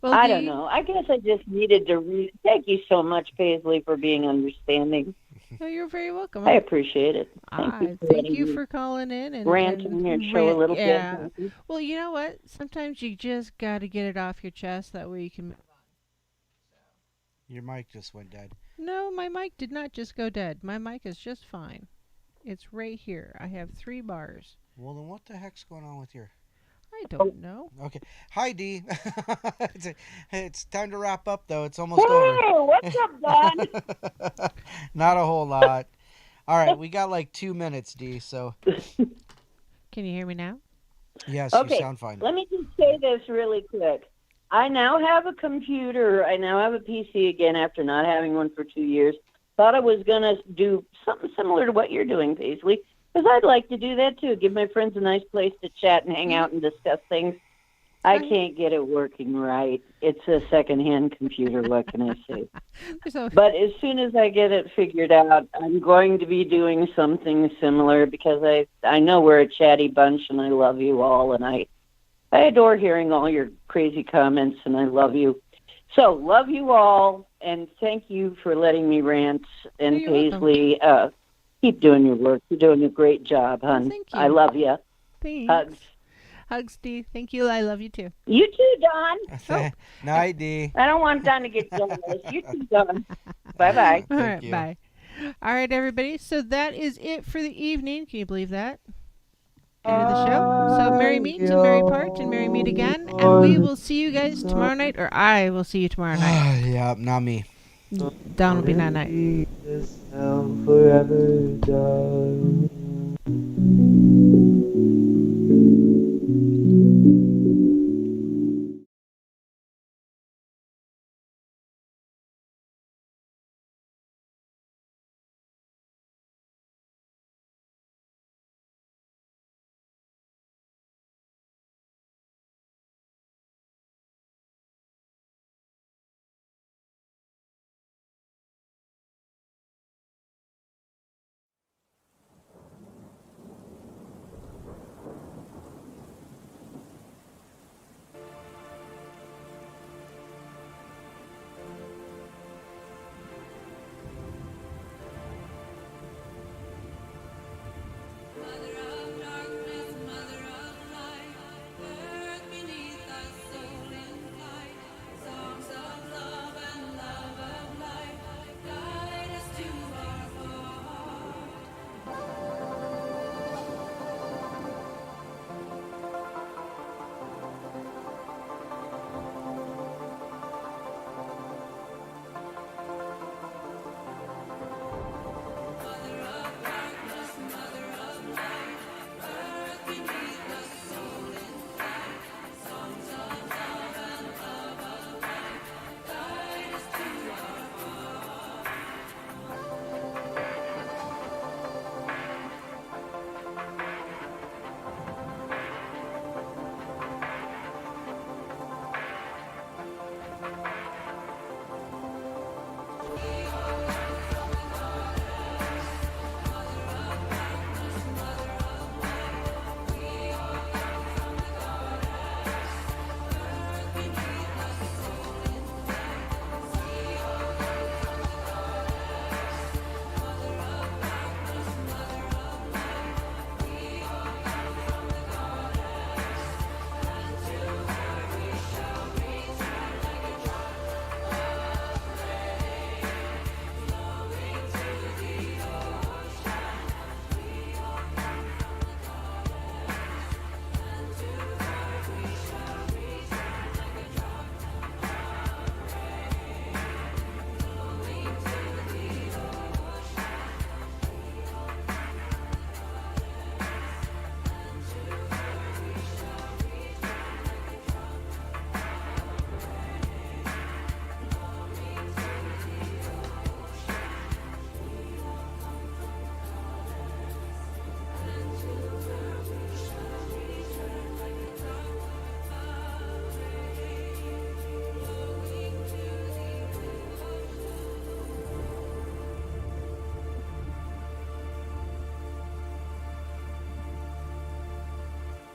Well, I don't know. I guess I just needed to thank you so much, Paisley, for being understanding. No, you're very welcome. I appreciate it. Thank you for calling in and ranting your show a little bit. Well, you know what? Sometimes you just got to get it off your chest. That way you can move on. Your mic just went dead. No, my mic did not just go dead. My mic is just fine. It's right here. I have 3 bars. Well, then what the heck's going on with your... I don't know. Okay. Hi, Dee. It's time to wrap up, though. It's almost over. What's up, Don? Not a whole lot. All right, we got like 2 minutes, D. So Can you hear me now? yes, you Okay, sound fine. let me just say this really quick. I now have a computer. I now have a PC again after not having one for 2 years. Thought I was going to do something similar to what you're doing, Paisley, because I'd like to do that too. Give my friends a nice place to chat and hang out and discuss things. I can't get it working right. It's a secondhand computer. What can I say? But as soon as I get it figured out, I'm going to be doing something similar because I know we're a chatty bunch and I love you all and I adore hearing all your crazy comments and I love you. So love you all and thank you for letting me rant. And You're Paisley, keep doing your work. You're doing a great job, hon. thank you. I love you. Thanks. Hugs. Hugs, D. Thank you. I love you too. You too, Don. Night, D. I don't want Don to get jealous. You too, Don. Bye-bye. All right, you. bye. All right, everybody. So that is it for the evening. Can you believe that? End of the show. So merry meet and merry part and merry meet again. And we will see you guys tomorrow night, or I will see you tomorrow night. Yeah, not me. Don will be that night. This now forever done.